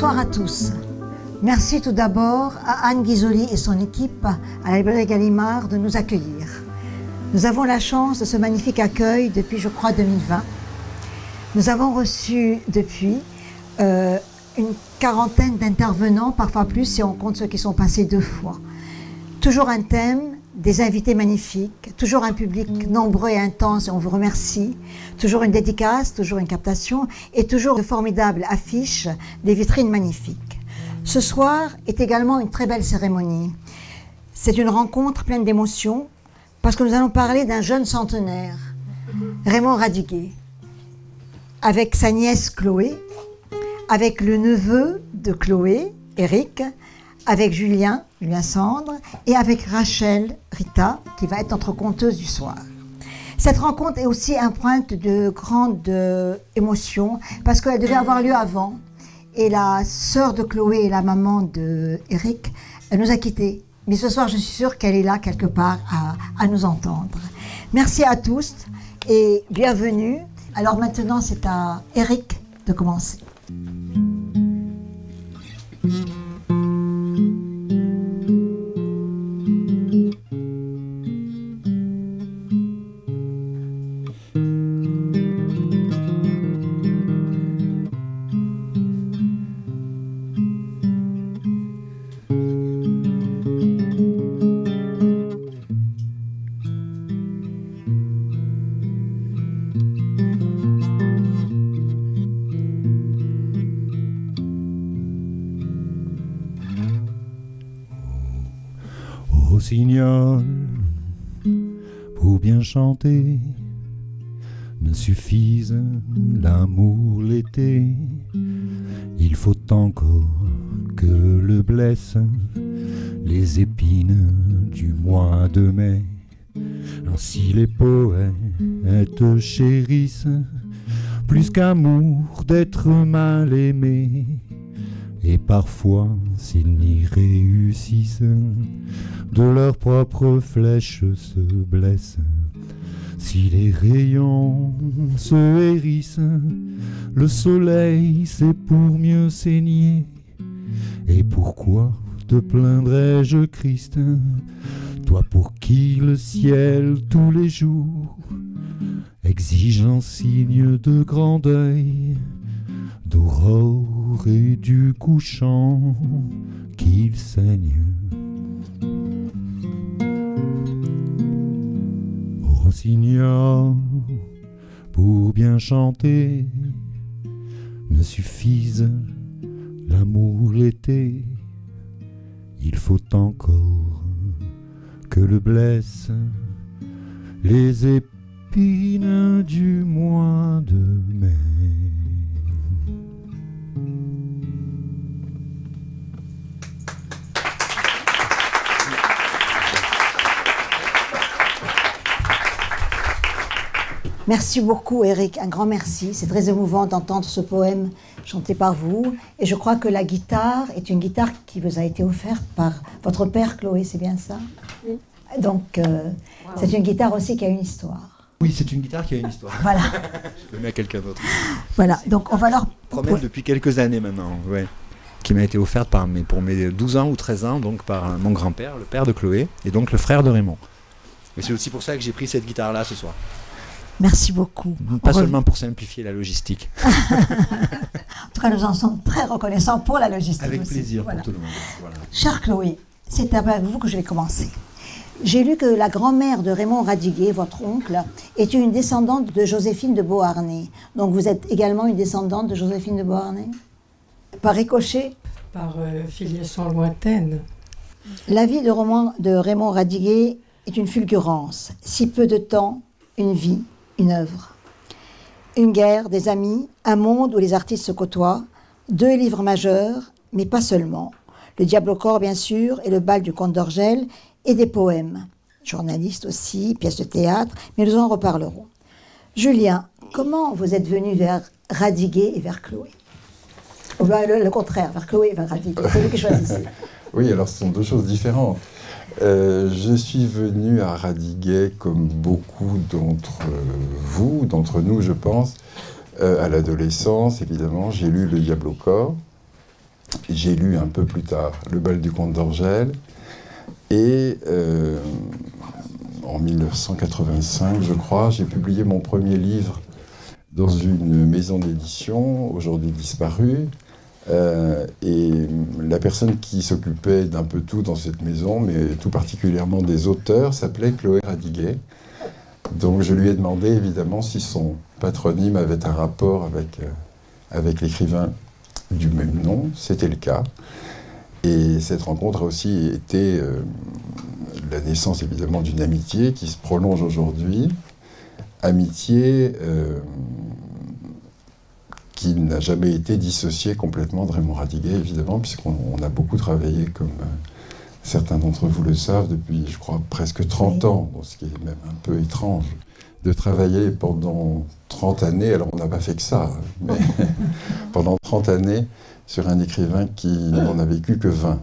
Bonsoir à tous. Merci tout d'abord à Anne Ghisoli et son équipe à la librairie Gallimard de nous accueillir. Nous avons la chance de ce magnifique accueil depuis, je crois, 2020. Nous avons reçu depuis une quarantaine d'intervenants, parfois plus si on compte ceux qui sont passés 2 fois. Toujours un thème, des invités magnifiques, toujours un public nombreux et intense, et on vous remercie. Toujours une dédicace, toujours une captation, et toujours de formidables affiches, des vitrines magnifiques. Ce soir est également une très belle cérémonie. C'est une rencontre pleine d'émotions, parce que nous allons parler d'un jeune centenaire, Raymond Radiguet, avec sa nièce Chloé, avec le neveu de Chloé, Éric, avec Julien Sandre, et avec Rachel Rita, qui va être notre conteuse du soir. Cette rencontre est aussi empreinte de grande émotion, parce qu'elle devait avoir lieu avant, et la sœur de Chloé et la maman de Éric, elle nous a quittés. Mais ce soir, je suis sûre qu'elle est là quelque part à nous entendre. Merci à tous et bienvenue. Alors maintenant, c'est à Éric de commencer. Rossignol, pour bien chanter, ne suffise l'amour l'été. Il faut encore que le blesse les épines du mois de mai. Ainsi les poètes chérissent plus qu'amour d'être mal aimé. Et parfois, s'ils n'y réussissent, de leurs propres flèches se blessent. Si les rayons se hérissent, le soleil c'est pour mieux saigner. Et pourquoi te plaindrais-je, Christ, toi pour qui le ciel tous les jours exige un signe de grand deuil, d'aurore et du couchant qu'il saigne. Rossignol, pour bien chanter, ne suffise l'amour l'été. Il faut encore que le blesse les épines du mois de mai. Merci beaucoup, Éric. Un grand merci. C'est très émouvant d'entendre ce poème chanté par vous. Et je crois que la guitare est une guitare qui vous a été offerte par votre père, Chloé, c'est bien ça? Oui. Donc, c'est une guitare aussi qui a une histoire. Oui, c'est une guitare qui a une histoire. Voilà. Je le mets à quelqu'un d'autre. Voilà, donc on va leur... Promène depuis quelques années maintenant, ouais. Qui m'a été offerte pour mes 12 ans ou 13 ans, donc par mon grand-père, le père de Chloé, et donc le frère de Raymond. Et c'est aussi pour ça que j'ai pris cette guitare-là ce soir. Merci beaucoup. Pas seulement pour simplifier la logistique. En tout cas, nous en sommes très reconnaissants pour la logistique. Avec aussi. plaisir Voilà. pour tout le monde. Voilà. Chère Chloé, c'est avec vous que je vais commencer. J'ai lu que la grand-mère de Raymond Radiguet, votre oncle, est une descendante de Joséphine de Beauharnais. Donc vous êtes également une descendante de Joséphine de Beauharnais? Par ricochet? Par filiation lointaine. La vie de Raymond Radiguet est une fulgurance. Si peu de temps, une vie, une œuvre. Une guerre, des amis, un monde où les artistes se côtoient, 2 livres majeurs, mais pas seulement. Le Diable au corps, bien sûr, et le bal du comte d'Orgel, et des poèmes. Journaliste aussi, pièces de théâtre, mais nous en reparlerons. Julien, comment vous êtes venu vers Radiguet et vers Chloé? Ou bien le contraire, vers Chloé et vers Radiguet. C'est vous qui choisissez. Oui, alors ce sont 2 choses différentes. Je suis venu à Radiguet, comme beaucoup d'entre nous, je pense, à l'adolescence, évidemment. J'ai lu Le Diable au corps. j'ai lu un peu plus tard Le bal du comte d'Orgel. Et en 1985, je crois, j'ai publié mon premier livre dans une maison d'édition, aujourd'hui disparue. Et la personne qui s'occupait d'un peu tout dans cette maison, mais tout particulièrement des auteurs, s'appelait Chloé Radiguet. Donc je lui ai demandé évidemment si son patronyme avait un rapport avec l'écrivain du même nom. C'était le cas. Et cette rencontre a aussi été la naissance évidemment d'une amitié qui se prolonge aujourd'hui. Amitié qui n'a jamais été dissociée complètement de Raymond Radiguet, évidemment, puisqu'on a beaucoup travaillé, comme certains d'entre vous le savent, depuis, je crois, presque 30 ans, ce qui est même un peu étrange, de travailler pendant 30 années, alors on n'a pas fait que ça, mais pendant 30 années, sur un écrivain qui n'en a vécu que 20.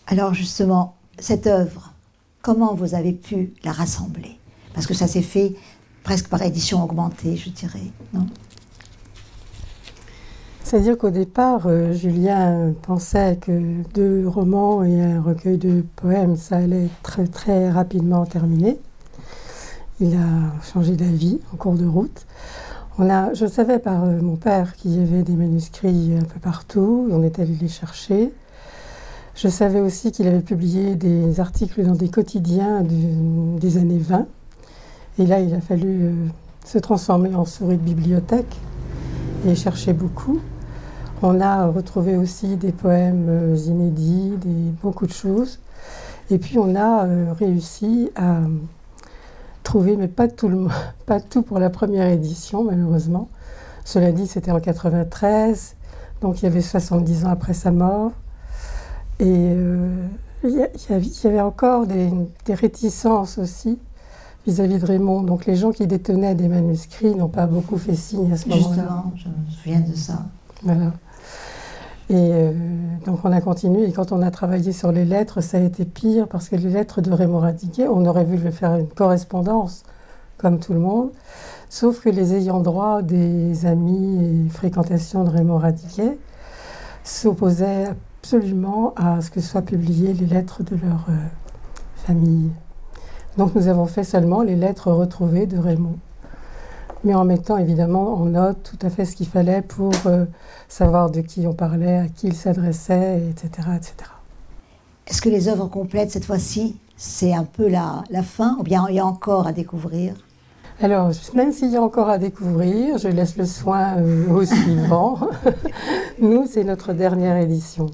Alors justement, cette œuvre, comment vous avez pu la rassembler? Parce que ça s'est fait presque par édition augmentée, je dirais, non? C'est-à-dire qu'au départ, Julien pensait que 2 romans et un recueil de poèmes, ça allait très, très rapidement terminer. Il a changé d'avis en cours de route. Je savais par mon père qu'il y avait des manuscrits un peu partout, et on est allé les chercher. Je savais aussi qu'il avait publié des articles dans des quotidiens des années 20. Et là, il a fallu se transformer en souris de bibliothèque et chercher beaucoup. On a retrouvé aussi des poèmes inédits, beaucoup de choses. Et puis on a réussi à trouver, mais pas tout pour la première édition, malheureusement. Cela dit, c'était en 93, donc il y avait 70 ans après sa mort. Et il y avait encore des réticences aussi vis-à-vis de Raymond. Donc les gens qui détenaient des manuscrits n'ont pas beaucoup fait signe à ce moment-là. Justement, je me souviens de ça. Voilà. Et donc on a continué, et quand on a travaillé sur les lettres, ça a été pire, parce que les lettres de Raymond Radiguet, on aurait voulu faire une correspondance, comme tout le monde, sauf que les ayants droit des amis et fréquentations de Raymond Radiguet s'opposaient absolument à ce que soient publiées les lettres de leur famille. Donc nous avons fait seulement les lettres retrouvées de Raymond, mais en mettant évidemment en note tout à fait ce qu'il fallait pour savoir de qui on parlait, à qui il s'adressait, etc., etc. Est-ce que les œuvres complètes, cette fois-ci, c'est un peu la fin, ou bien il y a encore à découvrir? Alors, même s'il y a encore à découvrir, je laisse le soin au suivant. Nous, c'est notre dernière édition,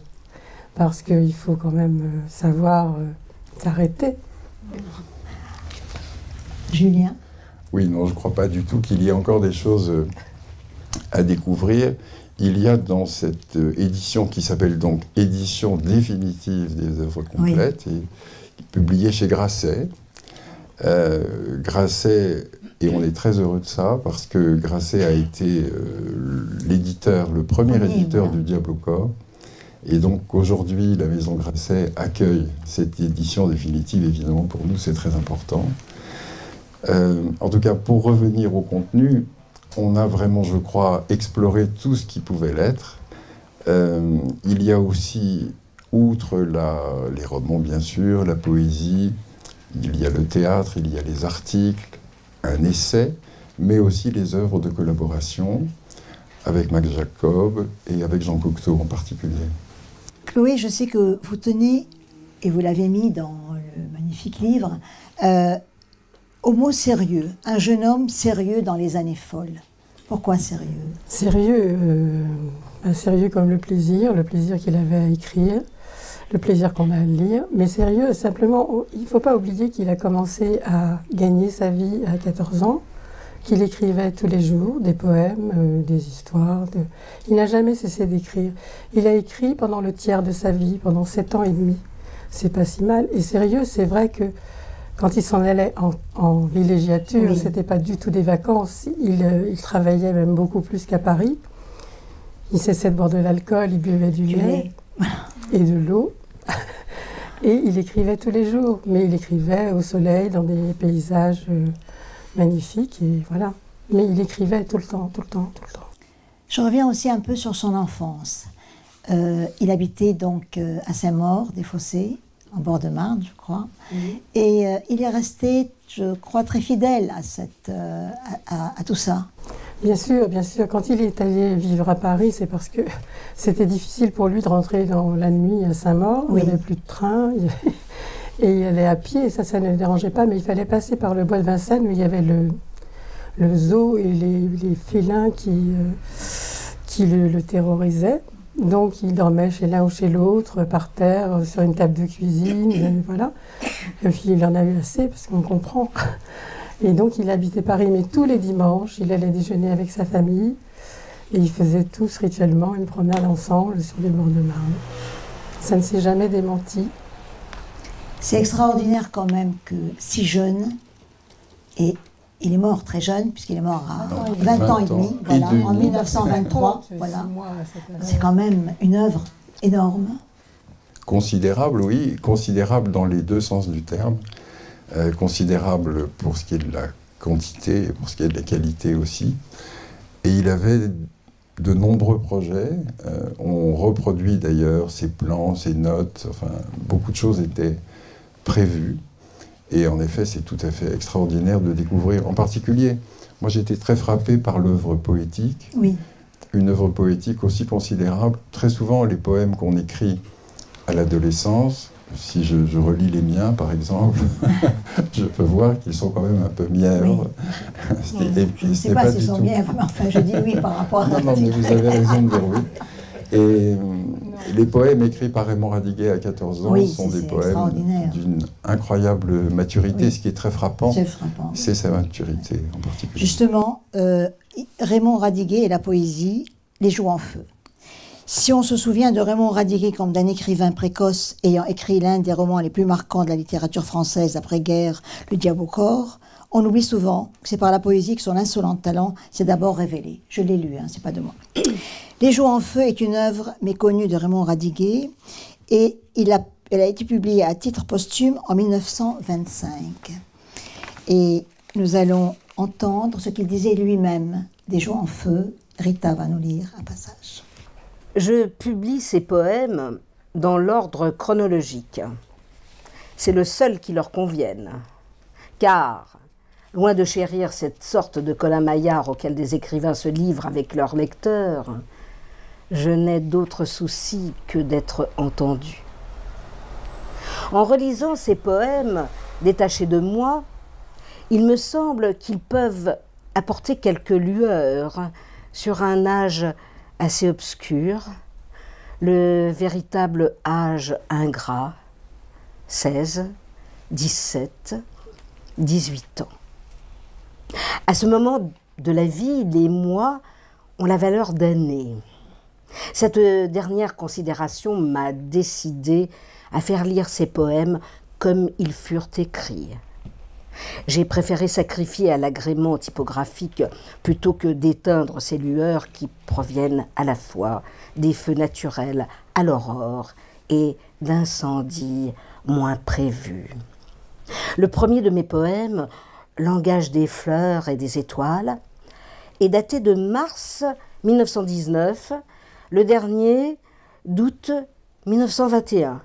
parce qu'il faut quand même savoir s'arrêter. Julien? Oui, non, je ne crois pas du tout qu'il y ait encore des choses à découvrir. Il y a dans cette édition qui s'appelle donc Édition définitive des œuvres complètes, oui, et publiée chez Grasset. Grasset, et on est très heureux de ça, parce que Grasset a été l'éditeur, le premier éditeur du Diable au corps. Et donc aujourd'hui, la maison Grasset accueille cette édition définitive. Évidemment, pour nous, c'est très important. En tout cas, pour revenir au contenu, on a vraiment, je crois, exploré tout ce qui pouvait l'être. Il y a aussi, outre les romans, bien sûr, la poésie, il y a le théâtre, il y a les articles, un essai, mais aussi les œuvres de collaboration avec Max Jacob et avec Jean Cocteau en particulier. Chloé, je sais que vous tenez, et vous l'avez mis dans le magnifique livre, au mot sérieux, un jeune homme sérieux dans les années folles. Pourquoi sérieux? Sérieux, sérieux comme le plaisir qu'il avait à écrire, le plaisir qu'on a à le lire, mais sérieux simplement, il ne faut pas oublier qu'il a commencé à gagner sa vie à 14 ans, qu'il écrivait tous les jours des poèmes, des histoires. Il n'a jamais cessé d'écrire. Il a écrit pendant le tiers de sa vie, pendant 7 ans et demi. C'est pas si mal. Et sérieux, c'est vrai que quand il s'en allait en villégiature, oui, c'était pas du tout des vacances. Il travaillait même beaucoup plus qu'à Paris. Il cessait de boire de l'alcool, il buvait du lait et de l'eau. Et il écrivait tous les jours. Mais il écrivait au soleil, dans des paysages magnifiques. Et voilà. Mais il écrivait tout le temps, tout le temps, tout le temps. Je reviens aussi un peu sur son enfance. Il habitait donc à Saint-Maur-des-Fossés, en bord de Marne, je crois. Et il est resté, je crois, très fidèle à tout ça. Bien sûr, bien sûr. Quand il est allé vivre à Paris, c'est parce que c'était difficile pour lui de rentrer dans la nuit à Saint-Maur. Oui. Il n'y avait plus de train. Et il allait à pied, et ça ne le dérangeait pas. Mais il fallait passer par le bois de Vincennes, où il y avait le zoo et les félins qui le terrorisaient. Donc il dormait chez l'un ou chez l'autre, par terre, sur une table de cuisine, et voilà. Et puis il en a eu assez, parce qu'on comprend. Et donc il habitait Paris, mais tous les dimanches, il allait déjeuner avec sa famille, et ils faisaient tous rituellement une promenade ensemble sur les bords de Marne. Ça ne s'est jamais démenti. C'est extraordinaire quand même que si jeune, et il est mort très jeune, puisqu'il est mort à 20 ans et demi, voilà, en 1923. Voilà. C'est quand même une œuvre énorme. Considérable, oui, considérable dans les deux sens du terme. Considérable pour ce qui est de la quantité et pour ce qui est de la qualité aussi. Et il avait de nombreux projets. On reproduit d'ailleurs ses plans, ses notes, enfin, beaucoup de choses étaient prévues. Et en effet, c'est tout à fait extraordinaire de découvrir. En particulier, moi j'étais très frappé par l'œuvre poétique. Oui. Une œuvre poétique aussi considérable. Très souvent, les poèmes qu'on écrit à l'adolescence, si je relis les miens par exemple, je peux voir qu'ils sont quand même un peu mièvres. Oui. Je ne sais pas s'ils sont mièvres, mais enfin je dis oui par rapport à... Non, mais vous avez raison de dire oui. Et les poèmes écrits par Raymond Radiguet à 14 ans sont des poèmes d'une incroyable maturité. Ce qui est très frappant, c'est sa maturité en particulier. Justement, Raymond Radiguet et la poésie les jouent en feu. Si on se souvient de Raymond Radiguet comme d'un écrivain précoce ayant écrit l'un des romans les plus marquants de la littérature française après-guerre, Le Diable au corps, on oublie souvent que c'est par la poésie que son insolent talent s'est d'abord révélé. Je l'ai lu, hein, c'est pas de moi. Les Jours en feu est une œuvre méconnue de Raymond Radiguet et elle a été publiée à titre posthume en 1925. Et nous allons entendre ce qu'il disait lui-même des Jours en feu. Rita va nous lire un passage. Je publie ces poèmes dans l'ordre chronologique. C'est le seul qui leur convienne. Car, loin de chérir cette sorte de colin-maillard auquel des écrivains se livrent avec leurs lecteurs, je n'ai d'autre souci que d'être entendu. En relisant ces poèmes détachés de moi, il me semble qu'ils peuvent apporter quelques lueurs sur un âge assez obscur, le véritable âge ingrat, 16, 17, 18 ans. À ce moment de la vie, les mois ont la valeur d'années. Cette dernière considération m'a décidé à faire lire ces poèmes comme ils furent écrits. J'ai préféré sacrifier à l'agrément typographique plutôt que d'éteindre ces lueurs qui proviennent à la fois des feux naturels à l'aurore et d'incendies moins prévus. Le premier de mes poèmes, Langage des fleurs et des étoiles, est daté de mars 1919, le dernier d'août 1921.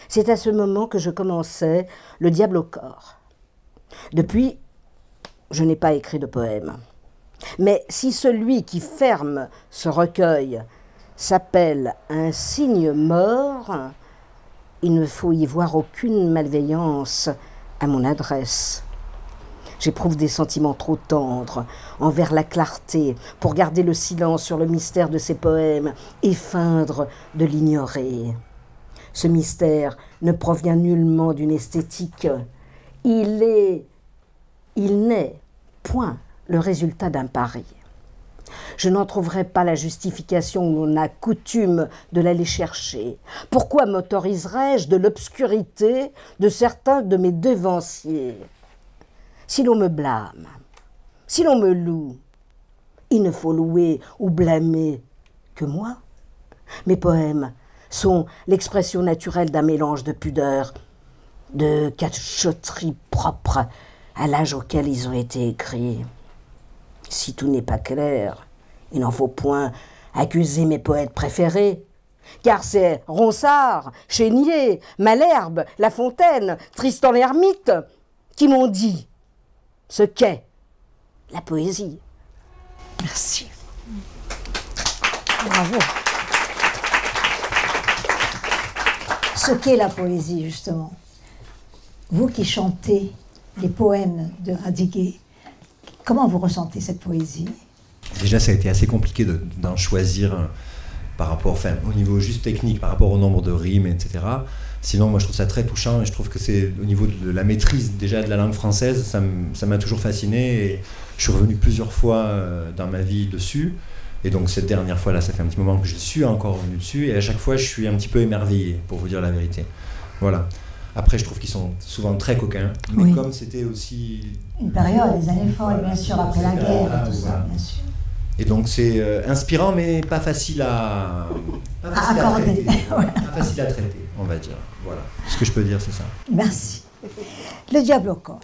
C'est à ce moment que je commençais Le Diable au corps. Depuis, je n'ai pas écrit de poème. Mais si celui qui ferme ce recueil s'appelle Un cygne mort, il ne faut y voir aucune malveillance à mon adresse. J'éprouve des sentiments trop tendres envers la clarté pour garder le silence sur le mystère de ces poèmes et feindre de l'ignorer. Ce mystère ne provient nullement d'une esthétique. Il n'est point le résultat d'un pari. Je n'en trouverai pas la justification où l'on a coutume de l'aller chercher. Pourquoi m'autoriserais-je de l'obscurité de certains de mes devanciers? Si l'on me blâme, si l'on me loue, il ne faut louer ou blâmer que moi. Mes poèmes sont l'expression naturelle d'un mélange de pudeur, de cachotterie propre à l'âge auquel ils ont été écrits. Si tout n'est pas clair, il n'en faut point accuser mes poètes préférés. car c'est Ronsard, Chénier, Malherbe, La Fontaine, Tristan l'Hermite qui m'ont dit ce qu'est la poésie. Merci. Bravo. Ce qu'est la poésie, justement. Vous qui chantez les poèmes de Radiguet, comment vous ressentez cette poésie? Déjà, ça a été assez compliqué d'en choisir par rapport, enfin, au niveau juste technique, par rapport au nombre de rimes, etc. Sinon, moi, je trouve ça très touchant et je trouve que c'est au niveau de la maîtrise déjà de la langue française, ça m'a toujours fasciné et je suis revenu plusieurs fois dans ma vie dessus. Et donc, cette dernière fois-là, ça fait un petit moment que je suis encore revenu dessus et à chaque fois, je suis un petit peu émerveillé, pour vous dire la vérité. Voilà. Après, je trouve qu'ils sont souvent très coquins, mais oui. Comme c'était aussi... Une période, les années folles, bien sûr, après la guerre et tout ça, bien sûr. Et donc c'est inspirant, mais pas facile à accorder. Voilà. Pas facile à traiter, on va dire. Voilà. Ce que je peux dire, c'est ça. Merci. Le diable au corps.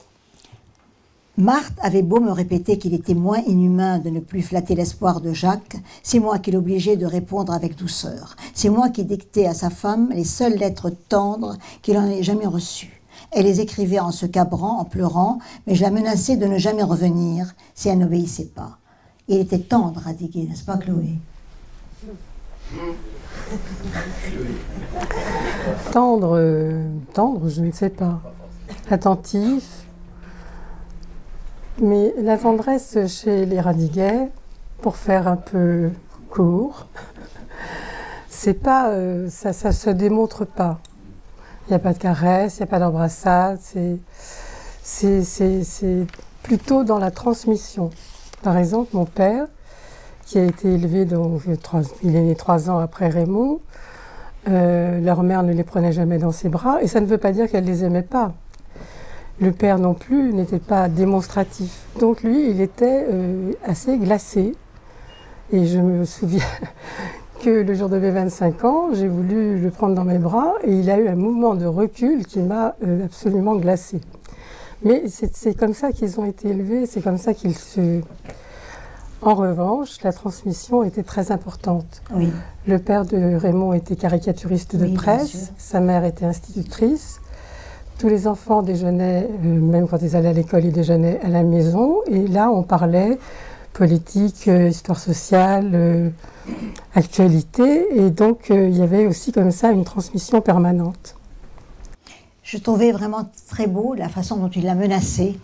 Marthe avait beau me répéter qu'il était moins inhumain de ne plus flatter l'espoir de Jacques, c'est moi qui l'obligeais de répondre avec douceur. C'est moi qui dictais à sa femme les seules lettres tendres qu'il n'en ait jamais reçues. Elle les écrivait en se cabrant, en pleurant, mais je la menaçais de ne jamais revenir si elle n'obéissait pas. Il était tendre, Radiguet, n'est-ce pas, Chloé? Tendre, je ne sais pas. Attentif. Mais la tendresse chez les Radiguet, pour faire un peu court, c'est pas, ça se démontre pas. Il n'y a pas de caresse, il n'y a pas d'embrassade. C'est plutôt dans la transmission. Par exemple, mon père, qui a été élevé, donc, il est né 3 ans après Raymond, leur mère ne les prenait jamais dans ses bras, et ça ne veut pas dire qu'elle ne les aimait pas. Le père non plus n'était pas démonstratif. Donc lui, il était assez glacé. Et je me souviens que le jour de mes 25 ans, j'ai voulu le prendre dans mes bras, et il a eu un mouvement de recul qui m'a absolument glacé. Mais c'est comme ça qu'ils ont été élevés, c'est comme ça qu'ils se... En revanche, la transmission était très importante. Oui. Le père de Raymond était caricaturiste de presse, sa mère était institutrice. Tous les enfants déjeunaient, même quand ils allaient à l'école, ils déjeunaient à la maison. Et là, on parlait politique, histoire sociale, actualité. Et donc, il y avait aussi comme ça une transmission permanente. Je trouvais vraiment très beau la façon dont il l'a menacé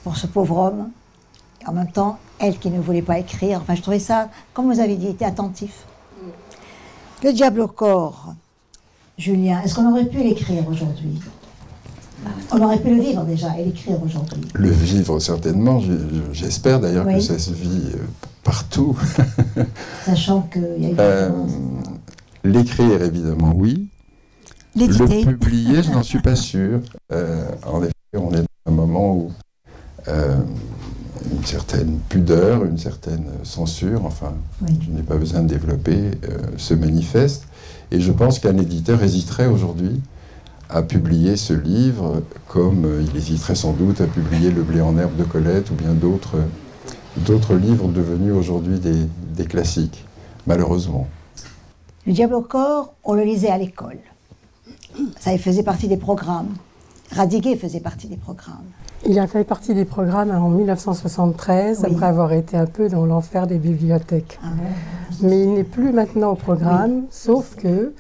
pour ce pauvre homme. Et en même temps, elle qui ne voulait pas écrire. Enfin, je trouvais ça, comme vous avez dit, il était attentif. Le diable au corps, Julien, est-ce qu'on aurait pu l'écrire aujourd'hui? On aurait pu le vivre déjà et l'écrire aujourd'hui. Le vivre, certainement. J'espère d'ailleurs que ça se vit partout. Sachant qu'il y a eu... L'écrire, évidemment, oui. Le publier, je n'en suis pas sûr. En effet, on est dans un moment où une certaine pudeur, une certaine censure, enfin, je n'ai pas besoin de développer, se manifeste. Et je pense qu'un éditeur hésiterait aujourd'hui à publier ce livre, comme il hésiterait sans doute à publier Le blé en herbe de Colette ou bien d'autres livres devenus aujourd'hui des classiques, malheureusement. Le diable au corps, on le lisait à l'école. Ça faisait partie des programmes. Radiguet faisait partie des programmes. Il a fait partie des programmes en 1973, après avoir été un peu dans l'enfer des bibliothèques. Ah ouais. Mais il n'est plus maintenant au programme, sauf que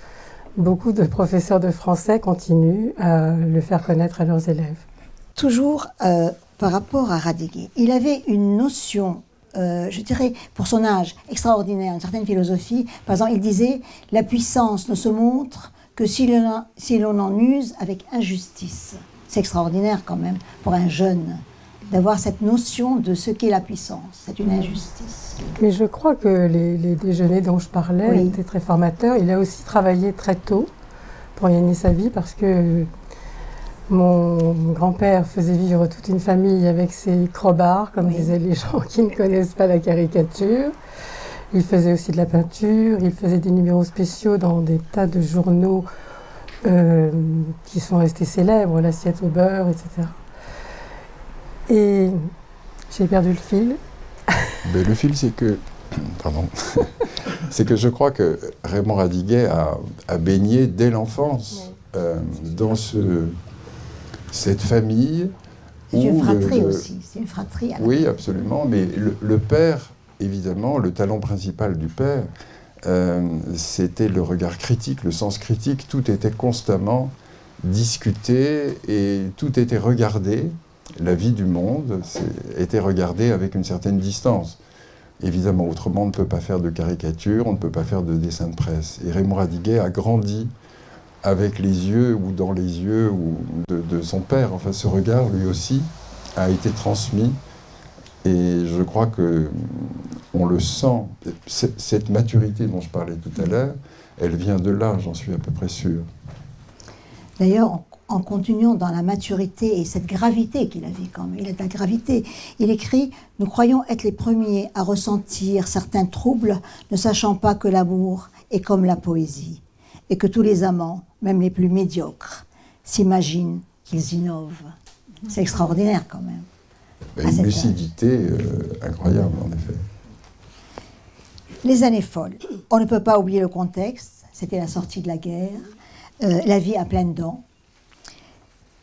beaucoup de professeurs de français continuent à le faire connaître à leurs élèves. Toujours par rapport à Radiguet, il avait une notion, je dirais, pour son âge, extraordinaire, une certaine philosophie. Par exemple, il disait « La puissance ne se montre que si l'on en use avec injustice ». C'est extraordinaire quand même pour un jeune d'avoir cette notion de ce qu'est la puissance. C'est une injustice. Mais je crois que les déjeuners dont je parlais étaient très formateurs. Il a aussi travaillé très tôt pour gagner sa vie parce que mon grand-père faisait vivre toute une famille avec ses crobards, comme disaient les gens qui ne connaissent pas la caricature. Il faisait aussi de la peinture, il faisait des numéros spéciaux dans des tas de journaux qui sont restés célèbres, l'assiette au beurre, etc. Et j'ai perdu le fil. Mais le fil, c'est que... Pardon. c'est que je crois que Raymond Radiguet a baigné dès l'enfance dans cette famille. C'est une fratrie aussi, c'est une fratrie. Oui, absolument, mais le père, évidemment, le talent principal du père, c'était le regard critique, le sens critique. Tout était constamment discuté et tout était regardé. La vie du monde était regardée avec une certaine distance. Évidemment, autrement, on ne peut pas faire de caricature, on ne peut pas faire de dessin de presse. Et Raymond Radiguet a grandi avec les yeux ou dans les yeux de son père. Enfin, ce regard, lui aussi, a été transmis. Et je crois qu'on le sent. Cette maturité dont je parlais tout à l'heure, elle vient de là, j'en suis à peu près sûr. D'ailleurs, en continuant dans la maturité et cette gravité qu'il avait quand même, il a de la gravité, il écrit « Nous croyons être les premiers à ressentir certains troubles, ne sachant pas que l'amour est comme la poésie, et que tous les amants, même les plus médiocres, s'imaginent qu'ils innovent. » C'est extraordinaire quand même. Une lucidité incroyable, en effet. Les années folles. On ne peut pas oublier le contexte. C'était la sortie de la guerre, la vie à pleines dents.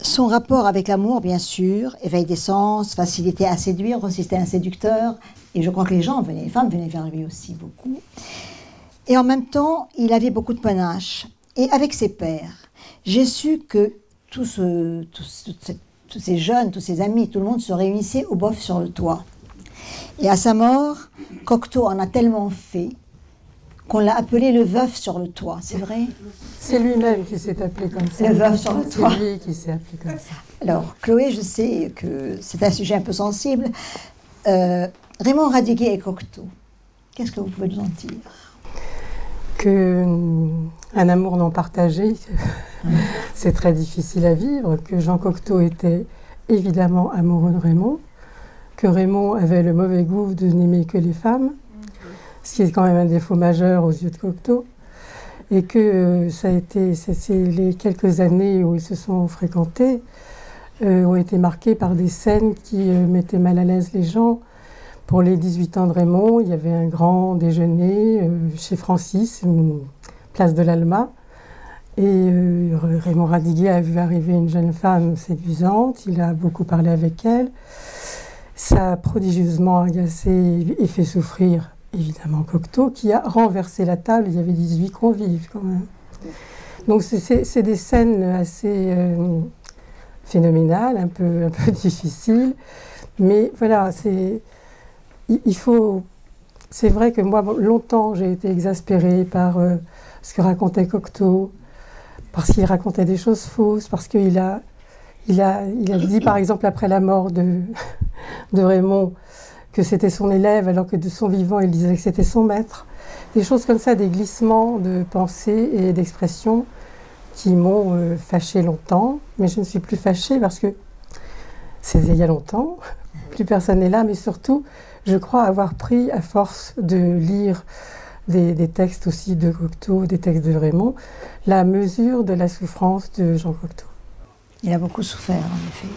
Son rapport avec l'amour, bien sûr, éveil des sens, facilité à séduire, aussi c'était un séducteur. Et je crois que les femmes venaient vers lui aussi beaucoup. Et en même temps, il avait beaucoup de panache. Et avec ses pairs, j'ai su que tous ces jeunes, tous ces amis, tout le monde se réunissait au bof sur le toit. Et à sa mort, Cocteau en a tellement fait qu'on l'a appelé le veuf sur le toit, c'est vrai? C'est lui-même qui s'est appelé comme ça. Le veuf sur le toit. C'est lui qui s'est appelé comme ça. Alors, Chloé, je sais que c'est un sujet un peu sensible. Raymond Radiguet et Cocteau, qu'est-ce que vous pouvez nous en dire? Un amour non partagé, c'est très difficile à vivre, que Jean Cocteau était évidemment amoureux de Raymond, que Raymond avait le mauvais goût de n'aimer que les femmes, ce qui est quand même un défaut majeur aux yeux de Cocteau, et que les quelques années où ils se sont fréquentés ont été marquées par des scènes qui mettaient mal à l'aise les gens. Pour les 18 ans de Raymond, il y avait un grand déjeuner chez Francis, place de l'Alma, et Raymond Radiguet a vu arriver une jeune femme séduisante, il a beaucoup parlé avec elle, ça a prodigieusement agacé et fait souffrir évidemment Cocteau, qui a renversé la table, il y avait 18 convives quand même. Donc c'est des scènes assez phénoménales, un peu difficiles, mais voilà, c'est vrai que moi, longtemps, j'ai été exaspérée par ce que racontait Cocteau, parce qu'il racontait des choses fausses, parce qu'il a dit, par exemple, après la mort de Raymond, que c'était son élève, alors que de son vivant, il disait que c'était son maître. Des choses comme ça, des glissements de pensée et d'expression qui m'ont fâchée longtemps, mais je ne suis plus fâchée parce que c'est il y a longtemps, plus personne n'est là, mais surtout, je crois avoir pris, à force de lire des textes aussi de Cocteau, des textes de Raymond, la mesure de la souffrance de Jean Cocteau. Il a beaucoup souffert, en effet.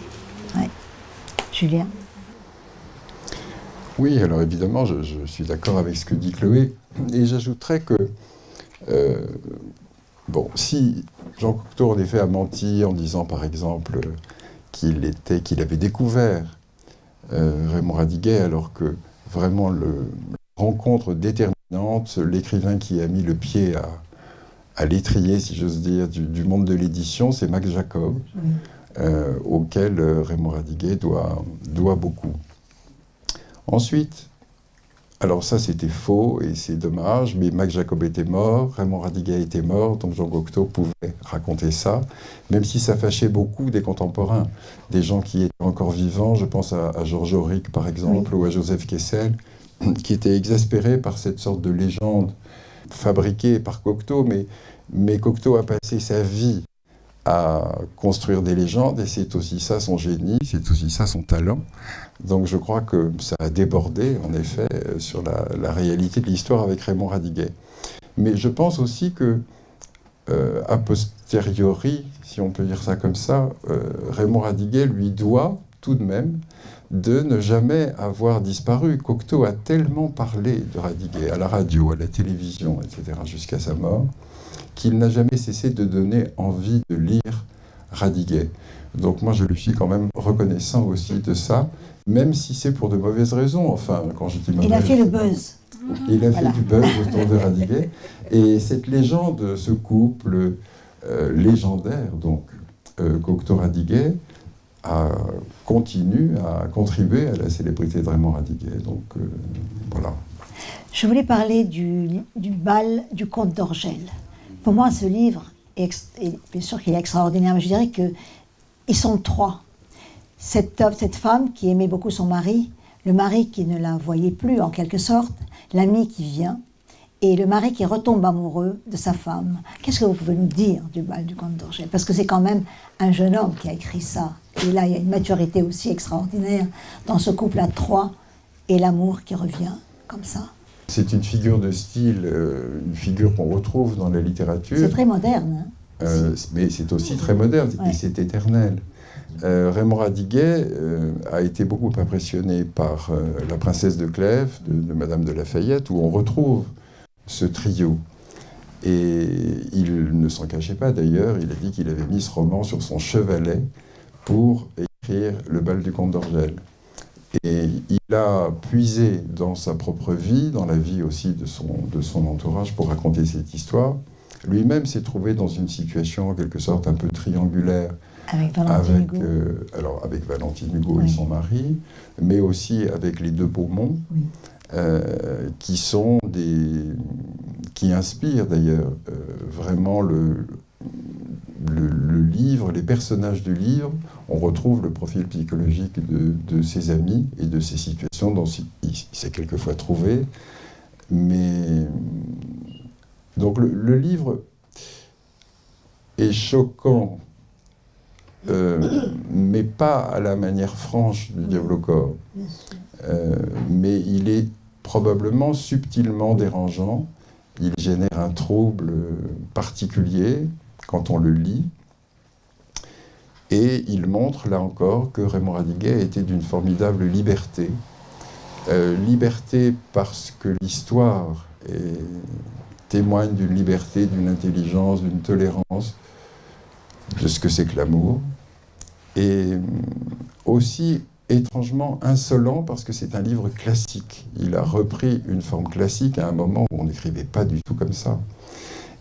Ouais. Julien? Oui, alors évidemment, je suis d'accord avec ce que dit Chloé, et j'ajouterais que, bon, si Jean Cocteau en effet a menti en disant, par exemple, qu'il avait découvert Raymond Radiguet, alors que vraiment la rencontre déterminante, l'écrivain qui a mis le pied à l'étrier, si j'ose dire, du monde de l'édition, c'est Max Jacob, auquel Raymond Radiguet doit beaucoup. Ensuite, alors ça c'était faux et c'est dommage, mais Max Jacob était mort, Raymond Radiguet était mort, donc Jean Cocteau pouvait raconter ça, même si ça fâchait beaucoup des contemporains, des gens qui étaient encore vivants, je pense à Georges Auric par exemple, ou à Joseph Kessel, qui étaient exaspérés par cette sorte de légende fabriquée par Cocteau, mais Cocteau a passé sa vie à construire des légendes, et c'est aussi ça son génie, c'est aussi ça son talent. Donc je crois que ça a débordé, en effet, sur la réalité de l'histoire avec Raymond Radiguet. Mais je pense aussi que, a posteriori, si on peut dire ça comme ça, Raymond Radiguet lui doit tout de même de ne jamais avoir disparu. Cocteau a tellement parlé de Radiguet, à la radio, à la télévision, etc., jusqu'à sa mort, qu'il n'a jamais cessé de donner envie de lire Radiguet. Donc moi, je lui suis quand même reconnaissant aussi de ça, même si c'est pour de mauvaises raisons. Enfin, quand je dis mauvaises... Il a fait le buzz. Il a fait du buzz autour de Radiguet. Et cette légende, ce couple légendaire, donc Cocteau-Radiguet, continue à contribuer à la célébrité de Raymond Radiguet. Donc voilà. Je voulais parler du bal du comte d'Orgel. Pour moi, ce livre, est bien sûr qu'il est extraordinaire, mais je dirais qu'ils sont trois. Cette femme qui aimait beaucoup son mari, le mari qui ne la voyait plus en quelque sorte, l'ami qui vient, et le mari qui retombe amoureux de sa femme. Qu'est-ce que vous pouvez nous dire du bal du comte d'Orgel? Parce que c'est quand même un jeune homme qui a écrit ça. Et là, il y a une maturité aussi extraordinaire dans ce couple à trois et l'amour qui revient comme ça. C'est une figure de style, une figure qu'on retrouve dans la littérature. C'est très moderne. Hein, mais c'est aussi très moderne, et c'est éternel. Raymond Radiguet a été beaucoup impressionné par La Princesse de Clèves, de Madame de Lafayette, où on retrouve ce trio. Et il ne s'en cachait pas d'ailleurs, il a dit qu'il avait mis ce roman sur son chevalet pour écrire Le bal du comte d'Orgel. Et il a puisé dans sa propre vie, dans la vie aussi de son entourage pour raconter cette histoire. Lui-même s'est trouvé dans une situation en quelque sorte un peu triangulaire. Avec Valentine Hugo. Avec Valentine Hugo et son mari, mais aussi avec les deux Beaumont, qui inspirent d'ailleurs vraiment le livre, les personnages du livre. On retrouve le profil psychologique de ses amis et de ces situations dont il s'est quelquefois trouvé. Mais donc le livre est choquant, mais pas à la manière franche du Diable au corps. Mais il est probablement subtilement dérangeant. Il génère un trouble particulier quand on le lit. Et il montre, là encore, que Raymond Radiguet était d'une formidable liberté. Liberté parce que l'histoire témoigne d'une liberté, d'une intelligence, d'une tolérance, de ce que c'est que l'amour. Et aussi étrangement insolent parce que c'est un livre classique. Il a repris une forme classique à un moment où on n'écrivait pas du tout comme ça.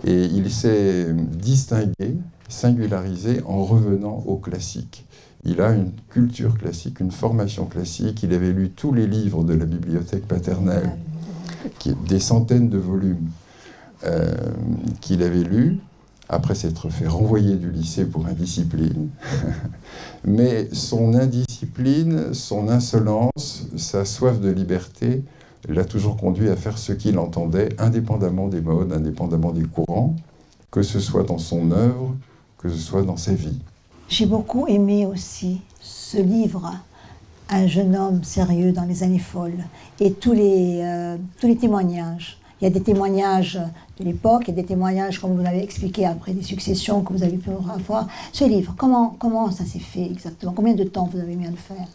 Et il s'est distingué, singularisé en revenant au classique. Il a une culture classique, une formation classique. Il avait lu tous les livres de la bibliothèque paternelle, des centaines de volumes qu'il avait lus, après s'être fait renvoyer du lycée pour indiscipline. Mais son indiscipline, son insolence, sa soif de liberté l'a toujours conduit à faire ce qu'il entendait, indépendamment des modes, indépendamment des courants, que ce soit dans son œuvre, que ce soit dans sa vie. J'ai beaucoup aimé aussi ce livre, Un jeune homme sérieux dans les années folles, et tous les témoignages. Il y a des témoignages de l'époque et des témoignages, comme vous l'avez expliqué, après des successions que vous avez pu avoir. Ce livre, comment ça s'est fait exactement? Combien de temps vous avez mis à le faire?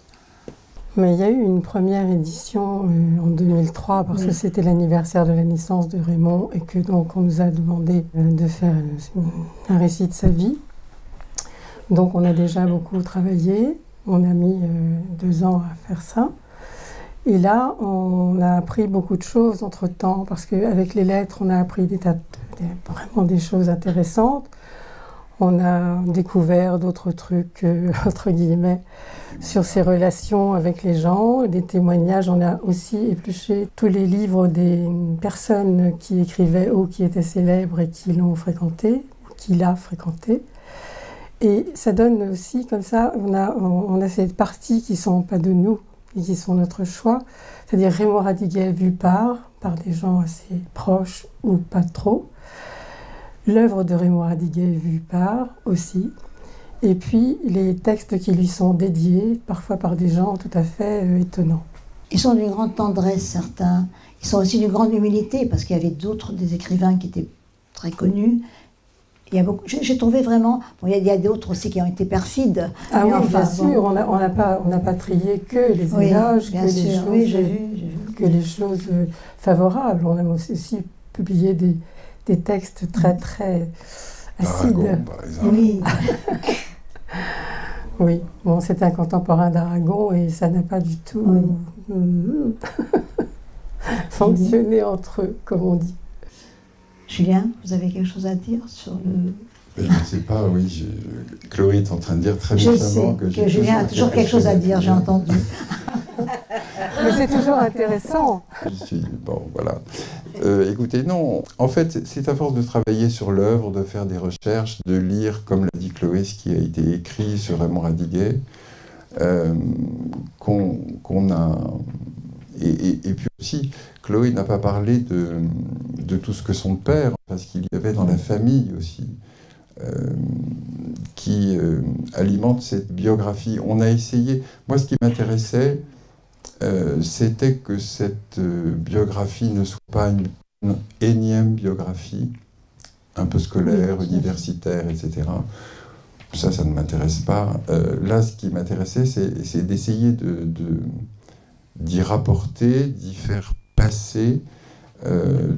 Mais il y a eu une première édition en 2003, parce que c'était l'anniversaire de la naissance de Raymond, et que donc on nous a demandé de faire un récit de sa vie. Donc on a déjà beaucoup travaillé, on a mis 2 ans à faire ça. Et là, on a appris beaucoup de choses entre-temps, parce qu'avec les lettres, on a appris vraiment des choses intéressantes. On a découvert d'autres trucs, entre guillemets, sur ses relations avec les gens, des témoignages. On a aussi épluché tous les livres des personnes qui écrivaient ou qui étaient célèbres et qui l'ont fréquenté, qui l'a fréquenté. Et ça donne aussi, comme ça, on a ces parties qui ne sont pas de nous, et qui sont notre choix, c'est-à-dire Raymond Radiguet vu par des gens assez proches ou pas trop, l'œuvre de Raymond Radiguet vue par aussi, et puis les textes qui lui sont dédiés, parfois par des gens tout à fait étonnants. Ils sont d'une grande tendresse, certains. Ils sont aussi d'une grande humilité, parce qu'il y avait des écrivains qui étaient très connus, Il y a beaucoup, j'ai trouvé vraiment, bon, il y a d'autres aussi qui ont été perfides. Ah oui, enfin, bien sûr, on n'a pas trié que les éloges, que les choses favorables. On a aussi publié des textes très très acides. Aragon, par exemple. Oui. Oui, bon, c'est un contemporain d'Aragon et ça n'a pas du tout fonctionné entre eux, comme on dit. Julien, vous avez quelque chose à dire sur le... Je ne sais pas, oui, Chloé est en train de dire très Je méchamment sais que Julien a toujours quelque chose à dire, j'ai entendu. Mais c'est toujours intéressant. Bon, voilà. Écoutez, non, en fait, c'est à force de travailler sur l'œuvre, de faire des recherches, de lire, comme l'a dit Chloé, ce qui a été écrit sur Raymond Radiguet, qu'on a... Et puis aussi, Chloé n'a pas parlé de tout ce que son père, parce qu'il y avait dans la famille aussi, qui alimente cette biographie. On a essayé... Moi, ce qui m'intéressait, c'était que cette biographie ne soit pas une énième biographie, un peu scolaire, universitaire, etc. Ça ne m'intéresse pas. Là, ce qui m'intéressait, c'est d'essayer d'y rapporter, d'y faire passer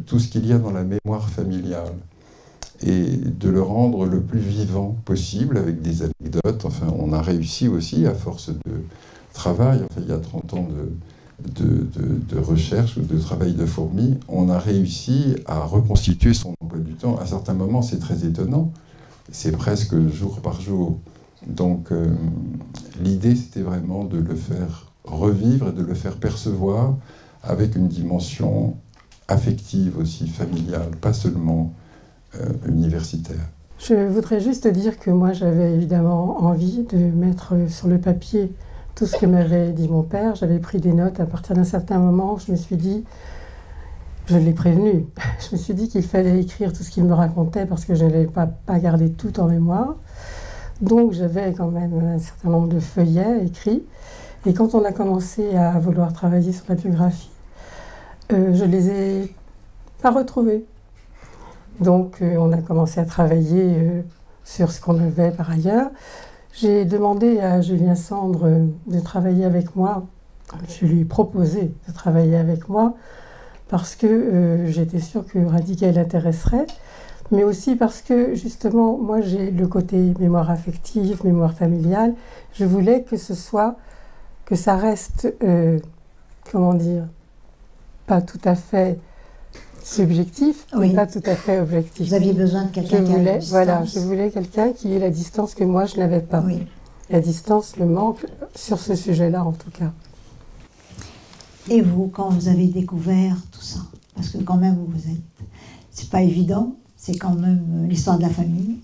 tout ce qu'il y a dans la mémoire familiale et de le rendre le plus vivant possible avec des anecdotes. Enfin, on a réussi aussi, à force de travail, enfin, il y a 30 ans de recherche ou de travail de fourmi, on a réussi à reconstituer son emploi du temps. À certains moments, c'est très étonnant. C'est presque jour par jour. Donc, l'idée, c'était vraiment de le faire revivre et de le faire percevoir avec une dimension affective aussi, familiale, pas seulement universitaire. Je voudrais juste dire que moi, j'avais évidemment envie de mettre sur le papier tout ce que m'avait dit mon père. J'avais pris des notes. À partir d'un certain moment, je me suis dit, je l'ai prévenu, je me suis dit qu'il fallait écrire tout ce qu'il me racontait parce que je n'allais pas garder tout en mémoire. Donc j'avais quand même un certain nombre de feuillets écrits. Et quand on a commencé à vouloir travailler sur la biographie, je les ai pas retrouvés. Donc on a commencé à travailler sur ce qu'on avait par ailleurs. J'ai demandé à Julien Sandre de travailler avec moi. Je lui ai proposé de travailler avec moi parce que j'étais sûre que Radiguet l'intéresserait, mais aussi parce que justement, moi j'ai le côté mémoire affective, mémoire familiale. Je voulais que ça reste, comment dire, pas tout à fait subjectif, mais pas tout à fait objectif. Vous aviez besoin de quelqu'un qui ait la distance. Voilà, je voulais quelqu'un qui ait la distance que moi je n'avais pas. Oui. La distance me manque sur ce sujet-là en tout cas. Et vous, quand vous avez découvert tout ça, parce que quand même vous êtes, c'est pas évident, c'est quand même l'histoire de la famille.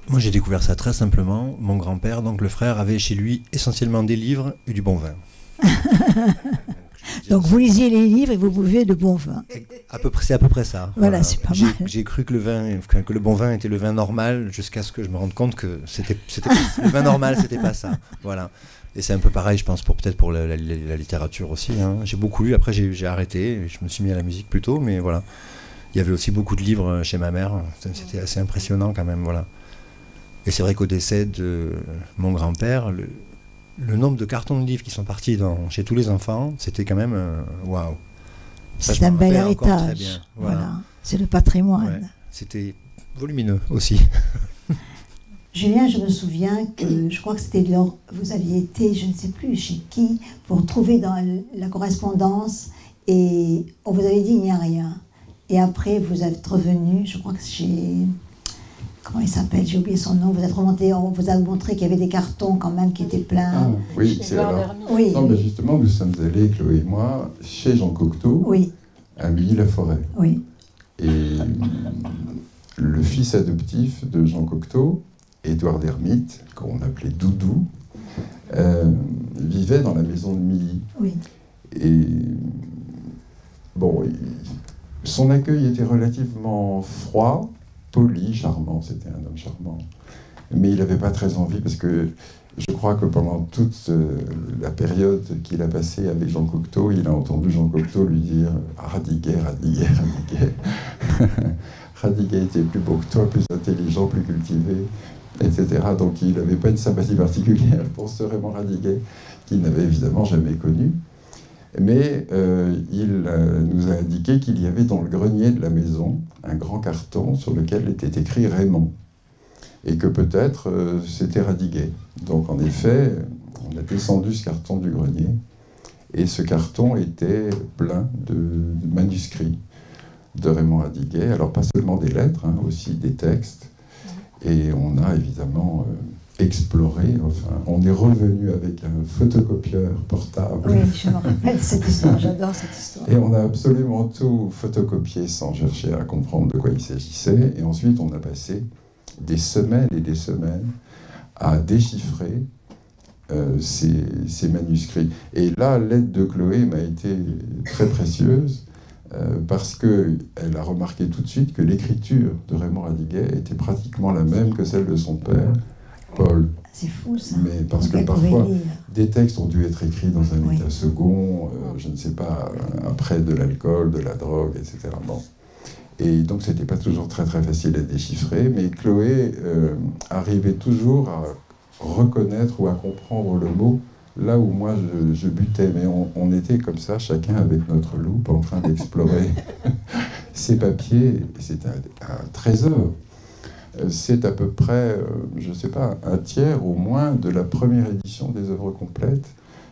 Moi j'ai découvert ça très simplement. Mon grand-père, donc le frère, avait chez lui essentiellement des livres et du bon vin. Donc vous lisiez les livres et vous buvez de bon vin. C'est à peu près ça. Voilà, c'est pas mal. J'ai cru que le bon vin était le vin normal jusqu'à ce que je me rende compte que le vin normal, c'était pas ça. Voilà. Et c'est un peu pareil, je pense, peut-être pour la littérature aussi. Hein. J'ai beaucoup lu, après j'ai arrêté, je me suis mis à la musique plutôt, mais voilà. Il y avait aussi beaucoup de livres chez ma mère, c'était assez impressionnant quand même, voilà. Et c'est vrai qu'au décès de mon grand-père, le nombre de cartons de livres qui sont partis chez tous les enfants, c'était quand même waouh. C'est un bel héritage. Voilà. C'est le patrimoine. Ouais. C'était volumineux aussi. Julien, je me souviens que je crois que c'était vous aviez été, je ne sais plus chez qui, pour trouver dans la correspondance et on vous avait dit il n'y a rien. Et après vous êtes revenu, je crois que chez... Comment il s'appelle? J'ai oublié son nom. Vous êtes remonté, on vous a montré qu'il y avait des cartons quand même qui étaient pleins. Ah, oui, c'est alors. Oui. Non, mais justement, nous sommes allés, Chloé et moi, chez Jean Cocteau, oui. à Milly-la-Forêt. Oui. Et le fils adoptif de Jean Cocteau, Édouard d'Hermite, qu'on appelait Doudou, vivait dans la maison de Milly. Oui. Et bon, son accueil était relativement froid, poli, charmant, c'était un homme charmant. Mais il n'avait pas très envie, parce que je crois que pendant toute la période qu'il a passée avec Jean Cocteau, il a entendu Jean Cocteau lui dire « Radiguet, Radiguet, Radiguet ». Radiguet était plus beau que toi, plus intelligent, plus cultivé, etc. Donc il n'avait pas une sympathie particulière pour ce Raymond Radiguet, qu'il n'avait évidemment jamais connu. Mais il nous a indiqué qu'il y avait dans le grenier de la maison un grand carton sur lequel était écrit Raymond. Et que peut-être c'était Radiguet. Donc en effet, on a descendu ce carton du grenier. Et ce carton était plein de manuscrits de Raymond Radiguet. Alors pas seulement des lettres, hein, aussi des textes. Et on a évidemment exploré, enfin, on est revenu avec un photocopieur portable. Oui, je me rappelle cette histoire, j'adore cette histoire. Et on a absolument tout photocopié sans chercher à comprendre de quoi il s'agissait. Et ensuite, on a passé des semaines et des semaines à déchiffrer ces manuscrits. Et là, l'aide de Chloé m'a été très précieuse parce qu'elle a remarqué tout de suite que l'écriture de Raymond Radiguet était pratiquement la même que celle de son père, Paul. C'est fou ça. Mais parce que parfois, des textes ont dû être écrits dans un état second, je ne sais pas, après de l'alcool, de la drogue, etc. Bon. Et donc, c'était pas toujours très très facile à déchiffrer, mais Chloé arrivait toujours à reconnaître ou à comprendre le mot là où moi je butais. Mais on était comme ça, chacun avec notre loupe, en train d'explorer ces papiers. C'est un trésor. C'est à peu près, je ne sais pas, un tiers au moins de la première édition des œuvres complètes.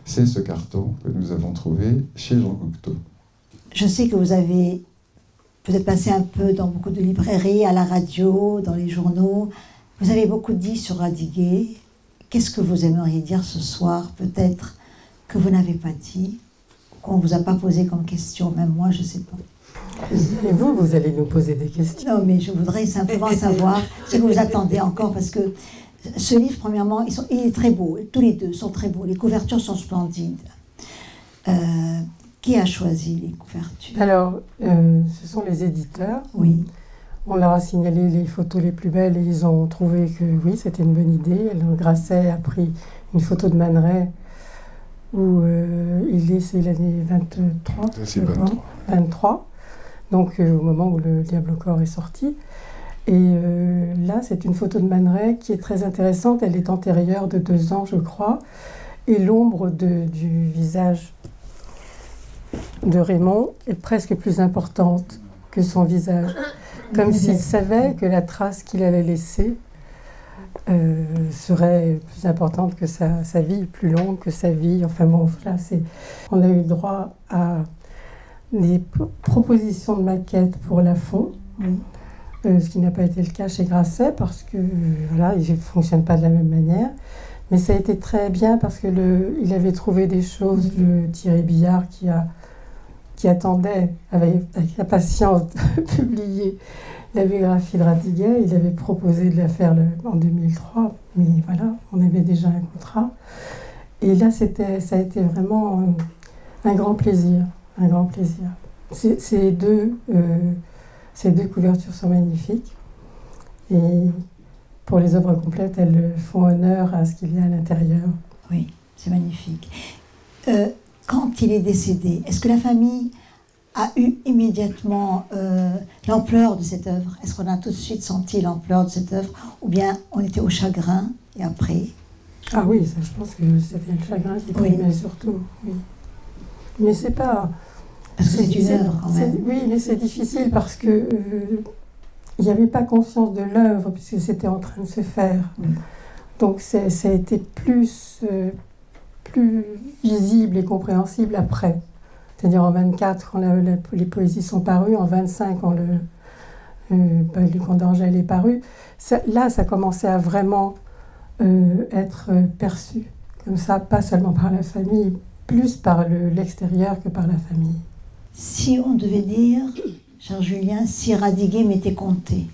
C'est ce carton que nous avons trouvé chez Jean Cocteau. Je sais que vous êtes passé un peu dans beaucoup de librairies, à la radio, dans les journaux. Vous avez beaucoup dit sur Radiguet. Qu'est-ce que vous aimeriez dire ce soir, peut-être, que vous n'avez pas dit, qu'on ne vous a pas posé comme question, même moi, je ne sais pas. Et vous allez nous poser des questions. Non, mais je voudrais simplement savoir ce que vous attendez encore, parce que ce livre, premièrement, il est très beau, tous les deux sont très beaux, les couvertures sont splendides. Qui a choisi les couvertures? Alors, ce sont les éditeurs. Oui. On leur a signalé les photos les plus belles et ils ont trouvé que oui, c'était une bonne idée. Grasset a pris une photo de Man Ray où c'est l'année 23. C'est 23. 23. Donc au moment où Le Diable au corps est sorti. Et là, c'est une photo de Man Ray qui est très intéressante. Elle est antérieure de 2 ans, je crois. Et l'ombre du visage de Raymond est presque plus importante que son visage. Comme s'il savait que la trace qu'il allait laisser serait plus importante que sa vie, plus longue que sa vie. Enfin bon, là, on a eu droit à des propositions de maquettes pour Lafon, ce qui n'a pas été le cas chez Grasset parce que voilà, il ne fonctionne pas de la même manière. Mais ça a été très bien parce qu'il avait trouvé des choses, le Thierry Billard qui attendait avec impatience de publier la biographie de Radiguet. Il avait proposé de la faire en 2003, mais voilà, on avait déjà un contrat. Et là, ça a été vraiment un grand plaisir, un grand plaisir. Ces deux couvertures sont magnifiques. Et pour les œuvres complètes, elles font honneur à ce qu'il y a à l'intérieur. Oui, c'est magnifique. Quand il est décédé, est-ce que la famille a eu immédiatement l'ampleur de cette œuvre? Est-ce qu'on a tout de suite senti l'ampleur de cette œuvre? Ou bien on était au chagrin et après? Ah oui, ça, je pense que c'était le chagrin qui primait surtout. Oui. Mais c'est pas... Parce que c'est une œuvre quand même. Oui, mais c'est difficile parce que il n'y avait pas conscience de l'œuvre puisque c'était en train de se faire. Donc ça a été plus visible et compréhensible après. C'est-à-dire en 24, quand les poésies sont parues, en 25, quand le Comte d'Orgel est paru, là, ça commençait à vraiment être perçu. Comme ça, pas seulement par la famille, plus par l'extérieur que par la famille. Si on devait dire, cher Julien, si Radiguet m'était compté,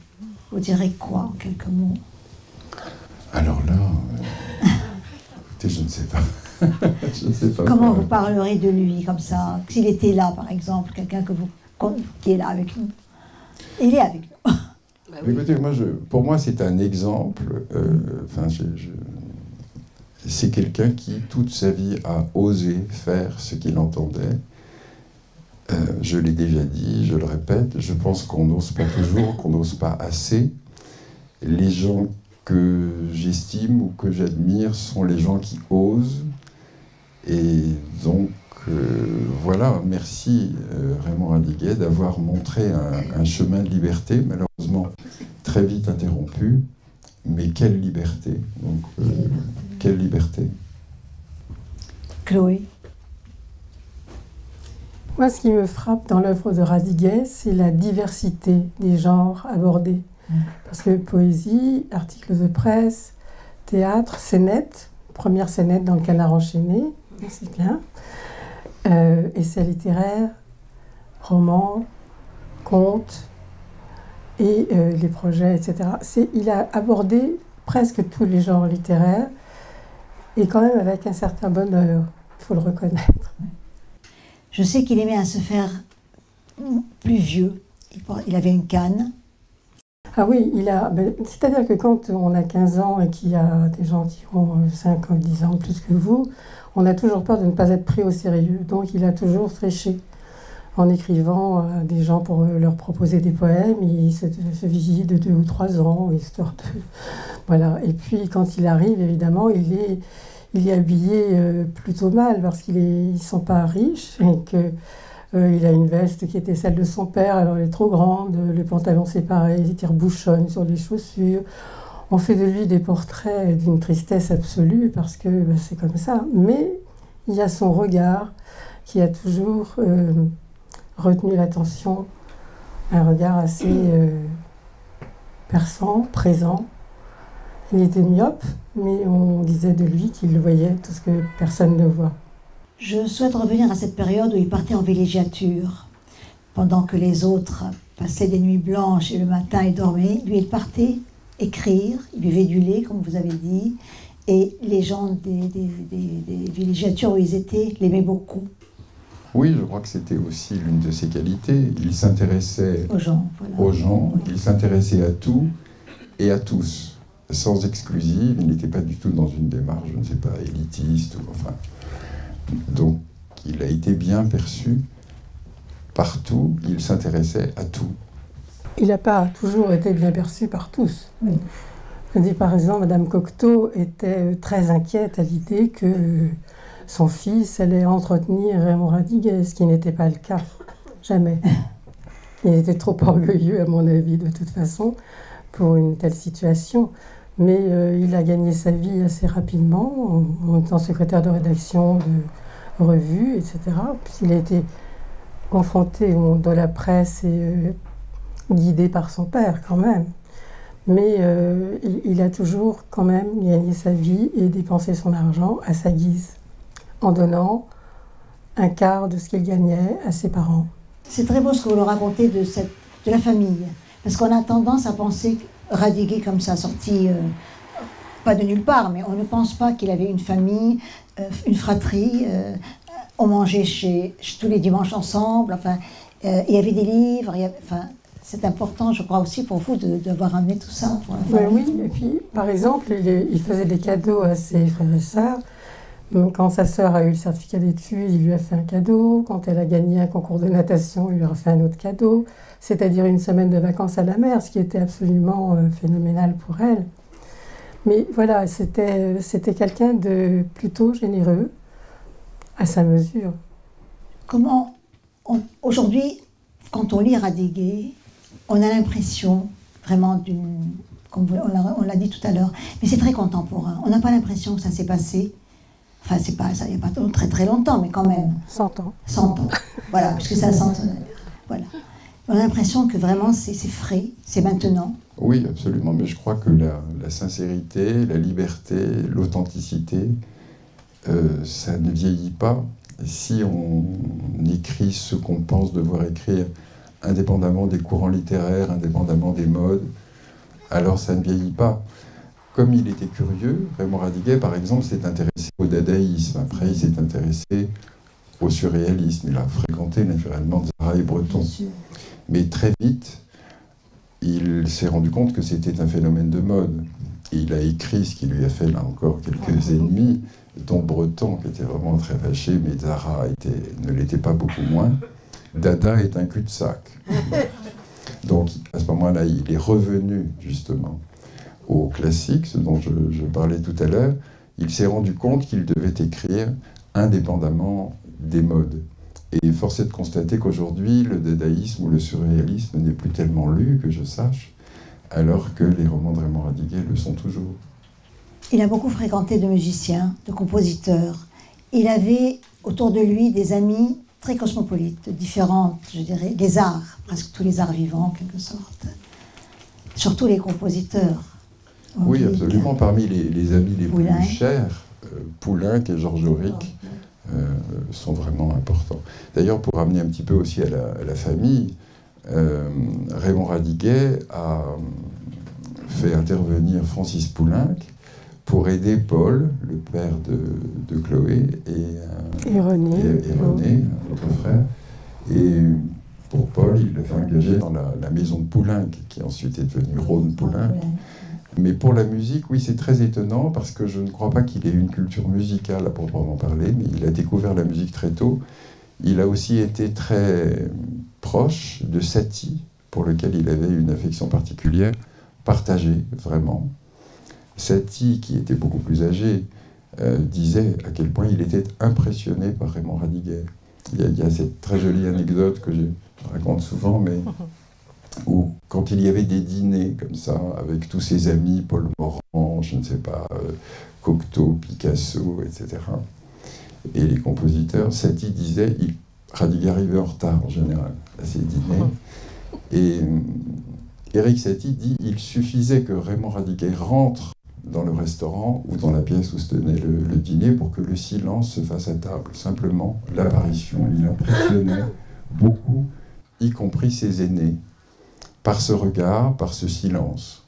vous direz quoi en quelques mots? Alors là, écoutez, je ne sais pas. Je ne sais pas. Comment vous parlerez de lui comme ça? S'il était là, par exemple, quelqu'un qui est là avec nous. Il est avec nous. Bah oui. Écoutez, pour moi, c'est un exemple. C'est quelqu'un qui, toute sa vie, a osé faire ce qu'il entendait. Je l'ai déjà dit, je le répète, je pense qu'on n'ose pas toujours, qu'on n'ose pas assez. Les gens que j'estime ou que j'admire sont les gens qui osent. Et donc, voilà, merci Raymond Radiguet d'avoir montré un chemin de liberté, malheureusement très vite interrompu. Mais quelle liberté! Donc, quelle liberté! Chloé. Moi, ce qui me frappe dans l'œuvre de Radiguet, c'est la diversité des genres abordés. Parce que poésie, articles de presse, théâtre, scénette, première scénette dans le Canard enchaîné, c'est bien, essais littéraires, romans, contes et les projets, etc. Il a abordé presque tous les genres littéraires et quand même avec un certain bonheur, il faut le reconnaître. Je sais qu'il aimait à se faire plus vieux. Il avait une canne. Ah oui, c'est-à-dire que quand on a 15 ans et qu'il y a des gens qui ont 5 ou 10 ans plus que vous, on a toujours peur de ne pas être pris au sérieux. Donc il a toujours triché en écrivant à des gens pour leur proposer des poèmes. Il se faisait de 2 ou 3 ans, histoire de... Voilà. Et puis quand il arrive, évidemment, il est habillé plutôt mal parce qu'ils ne sont pas riches et qu'il a une veste qui était celle de son père, alors elle est trop grande, les pantalons c'est pareil, il tire-bouchonne sur les chaussures. On fait de lui des portraits d'une tristesse absolue parce que c'est comme ça. Mais il y a son regard qui a toujours retenu l'attention, un regard assez perçant, présent. Il était myope, mais on disait de lui qu'il voyait tout ce que personne ne voit. Je souhaite revenir à cette période où il partait en villégiature. Pendant que les autres passaient des nuits blanches et le matin il dormait, lui il partait écrire, il buvait du lait comme vous avez dit, et les gens des villégiatures où ils étaient l'aimaient beaucoup. Oui, je crois que c'était aussi l'une de ses qualités. Il s'intéressait aux gens, il s'intéressait à tout et à tous, sans exclusive. Il n'était pas du tout dans une démarche, je ne sais pas, élitiste. Donc, il a été bien perçu partout. Il s'intéressait à tout. Il n'a pas toujours été bien perçu par tous. Oui. Je dis, par exemple, Madame Cocteau était très inquiète à l'idée que son fils allait entretenir Raymond Radiguet, ce qui n'était pas le cas. Jamais. Il était trop orgueilleux, à mon avis, de toute façon, pour une telle situation. Mais il a gagné sa vie assez rapidement, en étant secrétaire de rédaction de revues, etc. Puis il a été confronté au monde de la presse et guidé par son père, quand même. Mais il a toujours, quand même, gagné sa vie et dépensé son argent à sa guise, en donnant un quart de ce qu'il gagnait à ses parents. C'est très beau ce que vous nous racontez de la famille, parce qu'on a tendance à penser Radiguet comme ça, sorti, pas de nulle part, mais on ne pense pas qu'il avait une famille, une fratrie, on mangeait tous les dimanches ensemble, enfin, il y avait des livres, c'est important, je crois aussi pour vous, d'avoir amené tout ça pour la famille. Oui, et puis, par exemple, il faisait des cadeaux à ses frères et sœurs. Quand sa sœur a eu le certificat d'études, il lui a fait un cadeau. Quand elle a gagné un concours de natation, il lui a fait un autre cadeau. C'est-à-dire une semaine de vacances à la mer, ce qui était absolument phénoménal pour elle. Mais voilà, c'était quelqu'un de plutôt généreux, à sa mesure. Comment, aujourd'hui, quand on lit Radiguet, on a l'impression vraiment comme on l'a dit tout à l'heure, mais c'est très contemporain. On n'a pas l'impression que ça s'est passé. Enfin, c'est pas ça, il n'y a pas très très longtemps, mais quand même. 100 ans. 100 ans. Voilà, puisque ça sent. Voilà. On a l'impression que vraiment c'est frais, c'est maintenant. Oui, absolument. Mais je crois que la sincérité, la liberté, l'authenticité, ça ne vieillit pas. Si on écrit ce qu'on pense devoir écrire, indépendamment des courants littéraires, indépendamment des modes, alors ça ne vieillit pas. Comme il était curieux, Raymond Radiguet, par exemple, s'est intéressé au dadaïsme. Après, il s'est intéressé au surréalisme. Il a fréquenté naturellement Zara et Breton. Mais très vite, il s'est rendu compte que c'était un phénomène de mode. Et il a écrit ce qui lui a fait, là encore, quelques ennemis, dont Breton, qui était vraiment très fâché, mais Zara ne l'était pas beaucoup moins. Dada est un cul-de-sac. Donc, à ce moment-là, il est revenu, justement, au classique, ce dont je parlais tout à l'heure. Il s'est rendu compte qu'il devait écrire indépendamment des modes. Et force est de constater qu'aujourd'hui, le dadaïsme ou le surréalisme n'est plus tellement lu, que je sache, alors que les romans de Raymond Radiguet le sont toujours. Il a beaucoup fréquenté de musiciens, de compositeurs. Il avait autour de lui des amis très cosmopolites, différentes, je dirais, des arts, presque tous les arts vivants en quelque sorte. Surtout les compositeurs. Oui, absolument. Parmi les amis les Poulenc. plus chers, Poulenc et Georges Auric sont vraiment importants. D'ailleurs, pour ramener un petit peu aussi à la famille, Raymond Radiguet a fait intervenir Francis Poulenc pour aider Paul, le père de Chloé, et René, notre frère. Et pour Paul, il l'a fait engager dans la maison de Poulenc, qui ensuite est devenue Rhône-Poulenc. Mais pour la musique, oui, c'est très étonnant, parce que je ne crois pas qu'il ait une culture musicale à proprement parler, mais il a découvert la musique très tôt. Il a aussi été très proche de Satie, pour lequel il avait une affection particulière, partagée, vraiment. Satie, qui était beaucoup plus âgé, disait à quel point il était impressionné par Raymond Radiguet. Il y a cette très jolie anecdote que je raconte souvent, mais où quand il y avait des dîners comme ça, avec tous ses amis, Paul Morand, je ne sais pas, Cocteau, Picasso, etc., et les compositeurs, Satie disait, Radiguet arrivait en retard en général à ces dîners, et Éric Satie dit, il suffisait que Raymond Radiguet rentre dans le restaurant ou dans la pièce où se tenait le dîner pour que le silence se fasse à table. Simplement, l'apparition, il impressionnait beaucoup, y compris ses aînés, par ce regard, par ce silence.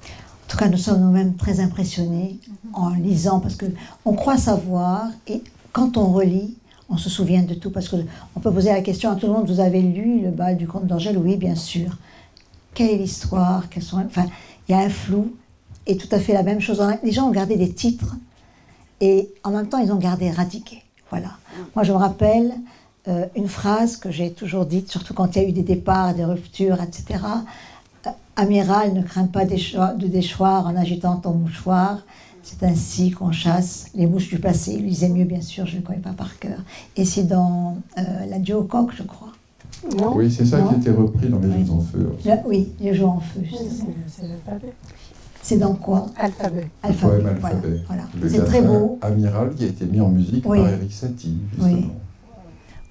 En tout cas, nous sommes nous-mêmes très impressionnés en lisant, parce qu'on croit savoir, et quand on relit, on se souvient de tout, parce qu'on peut poser la question à tout le monde, vous avez lu le bal du comte d'Orgel? Oui, bien sûr. Quelle est l'histoire? Enfin, il y a un flou, et tout à fait la même chose. Les gens ont gardé des titres, et en même temps, ils ont gardé Radiguet. Voilà. Moi, je me rappelle une phrase que j'ai toujours dite, surtout quand il y a eu des départs, des ruptures, etc. Amiral, ne crains pas de déchoir en agitant ton mouchoir. C'est ainsi qu'on chasse les mouches du passé. Il lisait mieux, bien sûr, je ne le connais pas par cœur. Et c'est dans l'adieu au coq, je crois. Non. Oui, c'est ça qui a été repris dans Les Jeux en feu. Oui, Les Jeux en feu. C'est l'alphabet. C'est dans quoi? Alphabet. Le poème Alphabet. Voilà. Le C'est très beau. Amiral qui a été mis en musique par Éric Satie, justement. Oui.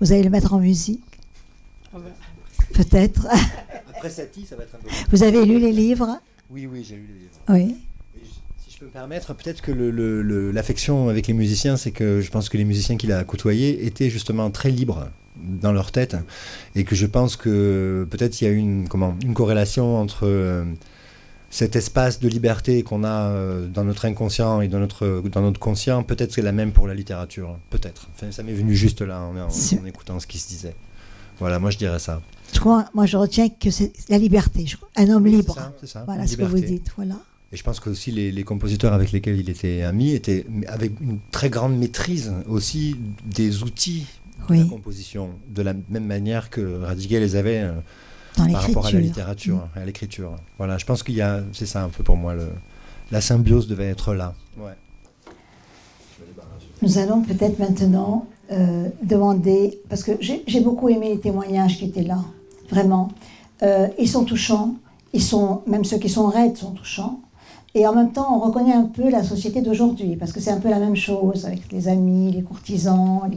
Vous allez le mettre en musique? Peut-être. Après Satie, ça va être un peu... Vous avez lu les livres? Oui, j'ai lu les livres. Oui. Si je peux me permettre, peut-être que l'affection avec les musiciens, c'est que je pense que les musiciens qu'il a côtoyés étaient justement très libres dans leur tête, et que je pense que peut-être il y a une corrélation entre cet espace de liberté qu'on a dans notre inconscient et dans notre conscient. Peut-être c'est la même pour la littérature, peut-être. Enfin, ça m'est venu juste là en écoutant ce qui se disait. Voilà, moi je dirais ça. Moi je retiens que c'est la liberté, un homme libre. C'est ça, voilà ce que vous dites. Voilà. Et je pense que aussi les compositeurs avec lesquels il était ami étaient avec une très grande maîtrise aussi des outils de la composition, de la même manière que Radiguet les avait par rapport à la littérature, à l'écriture. Voilà, je pense c'est ça un peu pour moi, la symbiose devait être là. Ouais. Nous allons peut-être maintenant demander, parce que j'ai beaucoup aimé les témoignages qui étaient là, vraiment. Ils sont touchants, même ceux qui sont raides sont touchants. Et en même temps, on reconnaît un peu la société d'aujourd'hui, parce que c'est un peu la même chose avec les amis, les courtisans,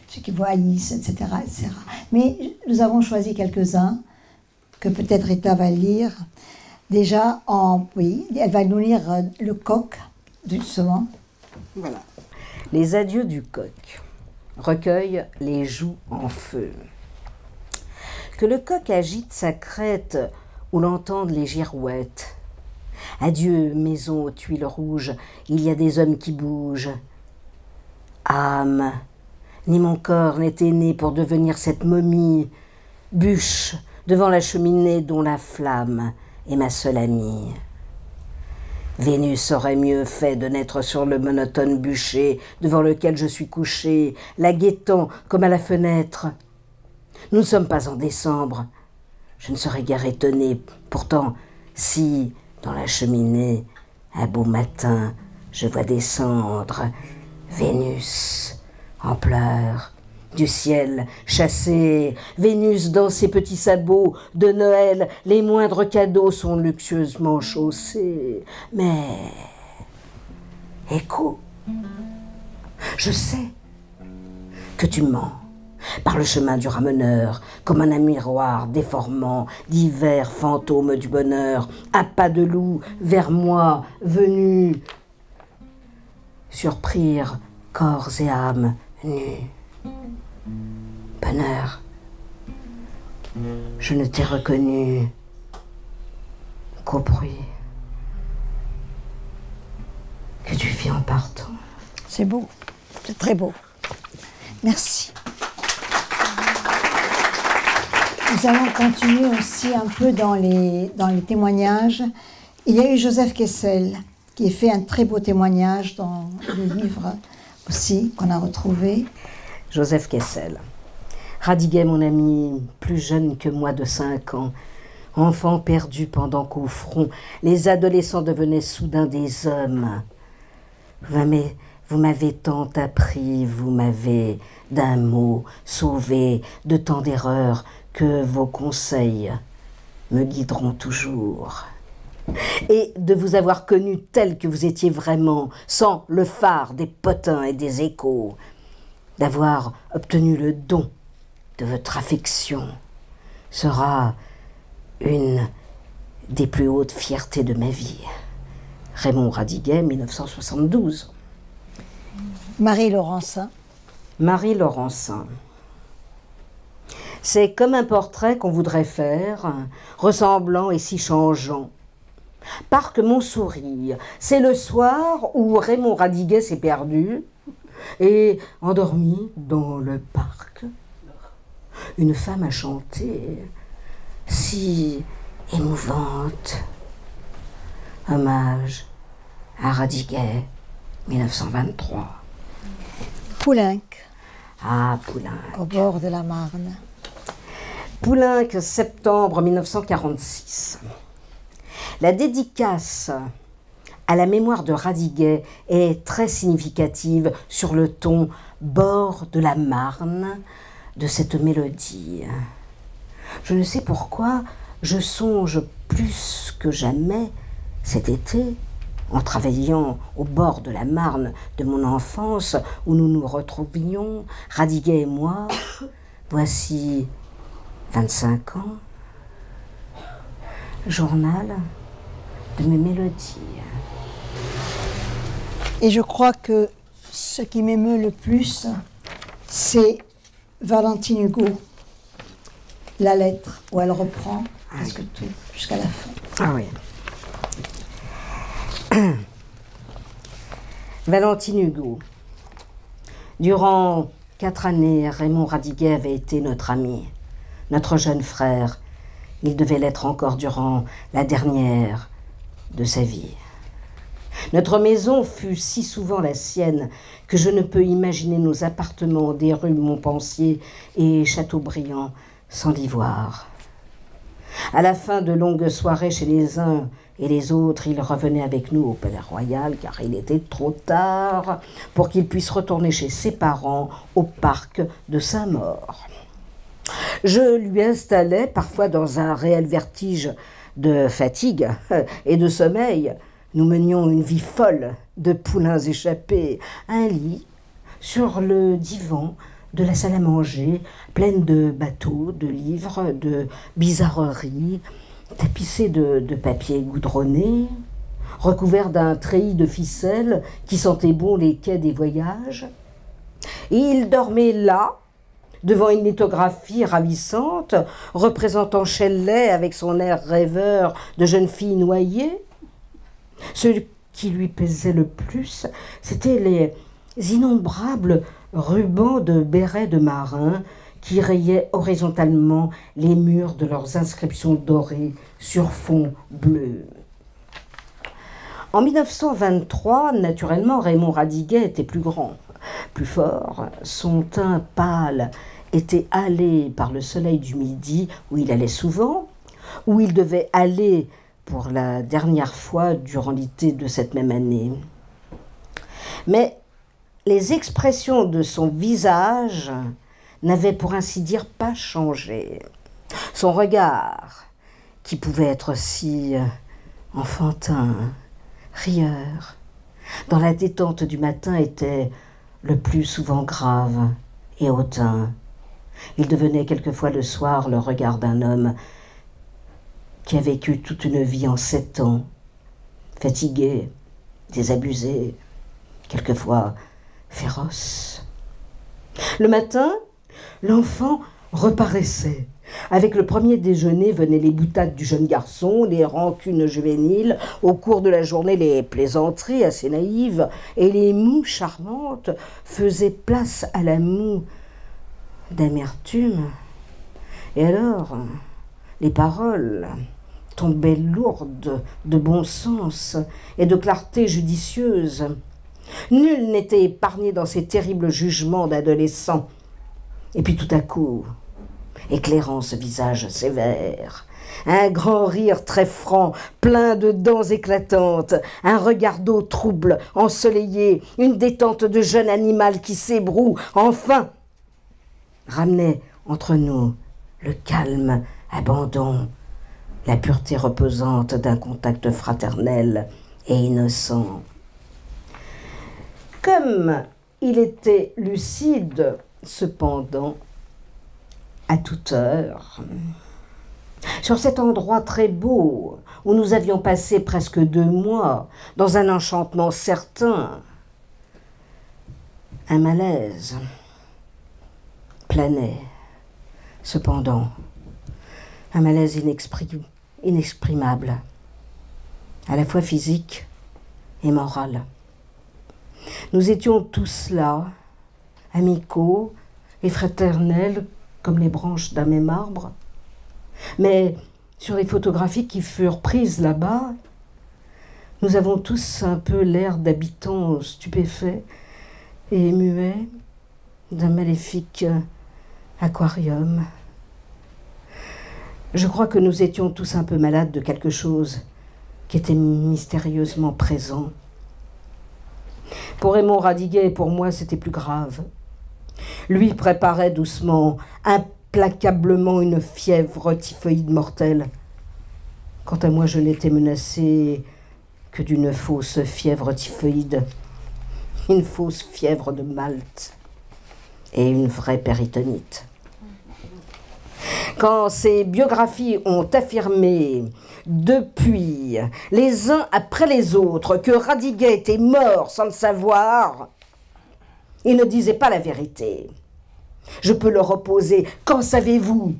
ceux qui voyissent, etc., etc. Mais nous avons choisi quelques-uns que peut-être Rita va lire. Déjà, elle va nous lire Le Coq, justement. Voilà. Les adieux du coq. Recueil Les joues en feu. Que le coq agite sa crête où l'entendent les girouettes. Adieu, maison aux tuiles rouges, il y a des hommes qui bougent. Âme, ni mon corps n'était né pour devenir cette momie, bûche devant la cheminée dont la flamme est ma seule amie. Vénus aurait mieux fait de naître sur le monotone bûcher devant lequel je suis couché, la guettant comme à la fenêtre. Nous ne sommes pas en décembre. Je ne serais guère étonnée. Pourtant, si, dans la cheminée, un beau matin, je vois descendre Vénus en pleurs, du ciel chassé, Vénus dans ses petits sabots de Noël, les moindres cadeaux sont luxueusement chaussés. Mais, écho, je sais que tu mens par le chemin du rameneur, comme un miroir déformant divers fantômes du bonheur, à pas de loup vers moi venu, surprirent corps et âme nus. Bonheur, je ne t'ai reconnu qu'au bruit que tu fis en partant. C'est beau, c'est très beau. Merci. Nous allons continuer aussi un peu dans les témoignages. Il y a eu Joseph Kessel qui a fait un très beau témoignage dans le livre aussi qu'on a retrouvé. Joseph Kessel. Radiguet, mon ami, plus jeune que moi de 5 ans, enfant perdu pendant qu'au front, les adolescents devenaient soudain des hommes. Vous m'avez tant appris, vous m'avez d'un mot sauvé de tant d'erreurs que vos conseils me guideront toujours. Et de vous avoir connu tel que vous étiez vraiment, sans le phare des potins et des échos, d'avoir obtenu le don de votre affection, sera une des plus hautes fiertés de ma vie. Raymond Radiguet, 1972. Marie Laurencin. Marie Laurencin. C'est comme un portrait qu'on voudrait faire, ressemblant et si changeant. Parc Montsouris, c'est le soir où Raymond Radiguet s'est perdu et endormi dans le parc. Une femme a chanté, si émouvante. Hommage à Radiguet, 1923. Poulenc. Ah, Poulenc. Au bord de la Marne. Poulenc, septembre 1946. La dédicace à la mémoire de Radiguet est très significative sur le ton bord de la Marne de cette mélodie. Je ne sais pourquoi, je songe plus que jamais cet été, en travaillant au bord de la Marne de mon enfance, où nous nous retrouvions, Radiguet et moi, voici 25 ans, journal de mes mélodies. Et je crois que ce qui m'émeut le plus, c'est Valentine Hugo, la lettre où elle reprend presque tout jusqu'à la fin. Ah oui. Valentine Hugo. Durant 4 années, Raymond Radiguet avait été notre ami, notre jeune frère. Il devait l'être encore durant la dernière de sa vie. Notre maison fut si souvent la sienne que je ne peux imaginer nos appartements des rues Montpensier et Chateaubriand sans l'y voir. À la fin de longues soirées chez les uns et les autres, il revenait avec nous au Palais Royal car il était trop tard pour qu'il puisse retourner chez ses parents au parc de Saint-Maur. Je lui installais, parfois dans un réel vertige de fatigue et de sommeil, nous menions une vie folle de poulains échappés, un lit sur le divan de la salle à manger, pleine de bateaux, de livres, de bizarreries, tapissé de papier goudronné, recouvert d'un treillis de ficelles qui sentait bon les quais des voyages. Et il dormait là, devant une lithographie ravissante, représentant Shelley avec son air rêveur de jeune fille noyée. Ce qui lui pesait le plus, c'était les innombrables rubans de bérets de marins qui rayaient horizontalement les murs de leurs inscriptions dorées sur fond bleu. En 1923, naturellement, Raymond Radiguet était plus grand, plus fort. Son teint pâle était halé par le soleil du midi, où il allait souvent, où il devait aller pour la dernière fois durant l'été de cette même année. Mais les expressions de son visage n'avaient pour ainsi dire pas changé. Son regard, qui pouvait être si enfantin, rieur, dans la détente du matin, était le plus souvent grave et hautain. Il devenait quelquefois le soir le regard d'un homme qui a vécu toute une vie en 7 ans, fatigué, désabusé, quelquefois féroce. Le matin, l'enfant reparaissait. Avec le premier déjeuner venaient les boutades du jeune garçon, les rancunes juvéniles, au cours de la journée les plaisanteries assez naïves, et les moues charmantes faisaient place à la moue d'amertume. Et alors, les paroles tombaient lourdes de bon sens et de clarté judicieuse. Nul n'était épargné dans ces terribles jugements d'adolescents. Et puis tout à coup, éclairant ce visage sévère, un grand rire très franc, plein de dents éclatantes, un regard d'eau trouble, ensoleillé, une détente de jeune animal qui s'ébroue, enfin, ramenait entre nous le calme abandon, la pureté reposante d'un contact fraternel et innocent. Comme il était lucide, cependant, à toute heure, sur cet endroit très beau où nous avions passé presque 2 mois, dans un enchantement certain, un malaise planait, cependant, un malaise inexprimable, à la fois physique et moral. Nous étions tous là, amicaux et fraternels comme les branches d'un même arbre. Mais sur les photographies qui furent prises là-bas, nous avons tous un peu l'air d'habitants stupéfaits et muets d'un maléfique aquarium. Je crois que nous étions tous un peu malades de quelque chose qui était mystérieusement présent. Pour Raymond Radiguet et pour moi, c'était plus grave. Lui préparait doucement, implacablement une fièvre typhoïde mortelle. Quant à moi, je n'étais menacée que d'une fausse fièvre typhoïde, une fausse fièvre de Malte et une vraie péritonite. Quand ces biographies ont affirmé depuis, les uns après les autres, que Radiguet était mort sans le savoir, ils ne disaient pas la vérité. Je peux leur opposer, qu'en savez-vous?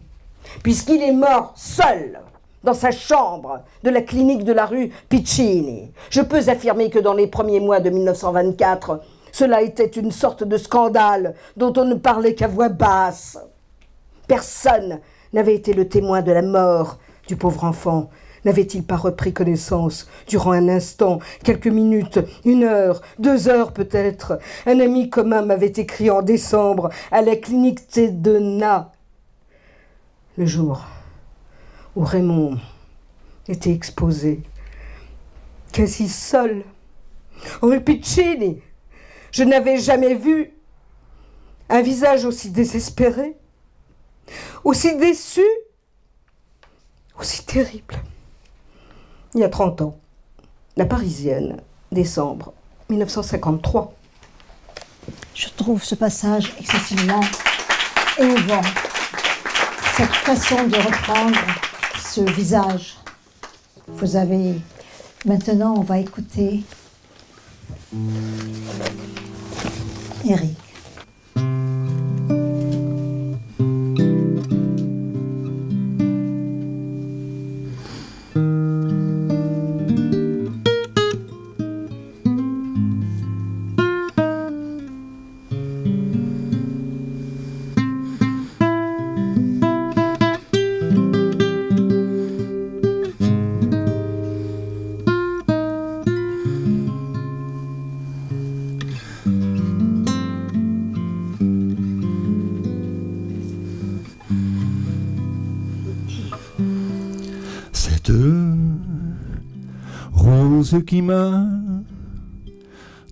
Puisqu'il est mort seul, dans sa chambre de la clinique de la rue Piccini. Je peux affirmer que dans les premiers mois de 1924, cela était une sorte de scandale dont on ne parlait qu'à voix basse. Personne n'avait été le témoin de la mort du pauvre enfant. N'avait-il pas repris connaissance durant un instant, quelques minutes, 1 heure, 2 heures peut-être? Un ami commun m'avait écrit en décembre à la clinique Tedena, le jour où Raymond était exposé, quasi seul, rue Piccini. Je n'avais jamais vu un visage aussi désespéré, aussi déçu, aussi terrible. Il y a 30 ans, La Parisienne, décembre 1953. Je trouve ce passage excessivement émouvant. Cette façon de reprendre ce visage. Vous avez... Maintenant, on va écouter Eric. Cette rose qui meurt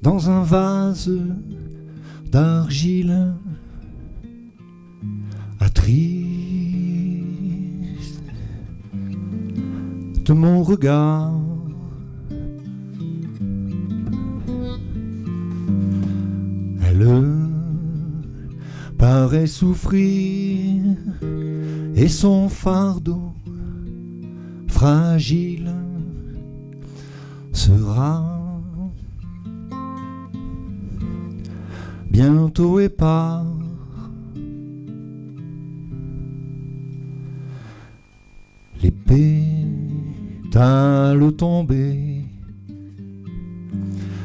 dans un vase d'argile attriste de mon regard. Elle paraît souffrir et son fardeau fragile sera bientôt épars. Les pétales tombés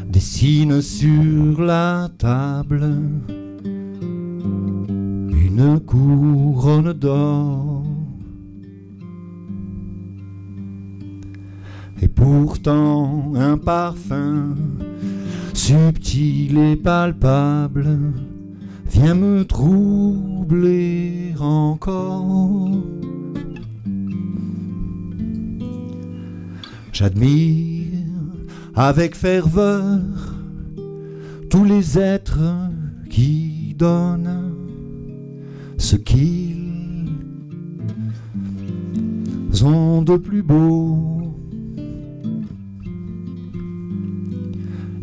dessinent sur la table une couronne d'or. Et pourtant un parfum subtil et palpable vient me troubler encore. J'admire avec ferveur tous les êtres qui donnent ce qu'ils ont de plus beau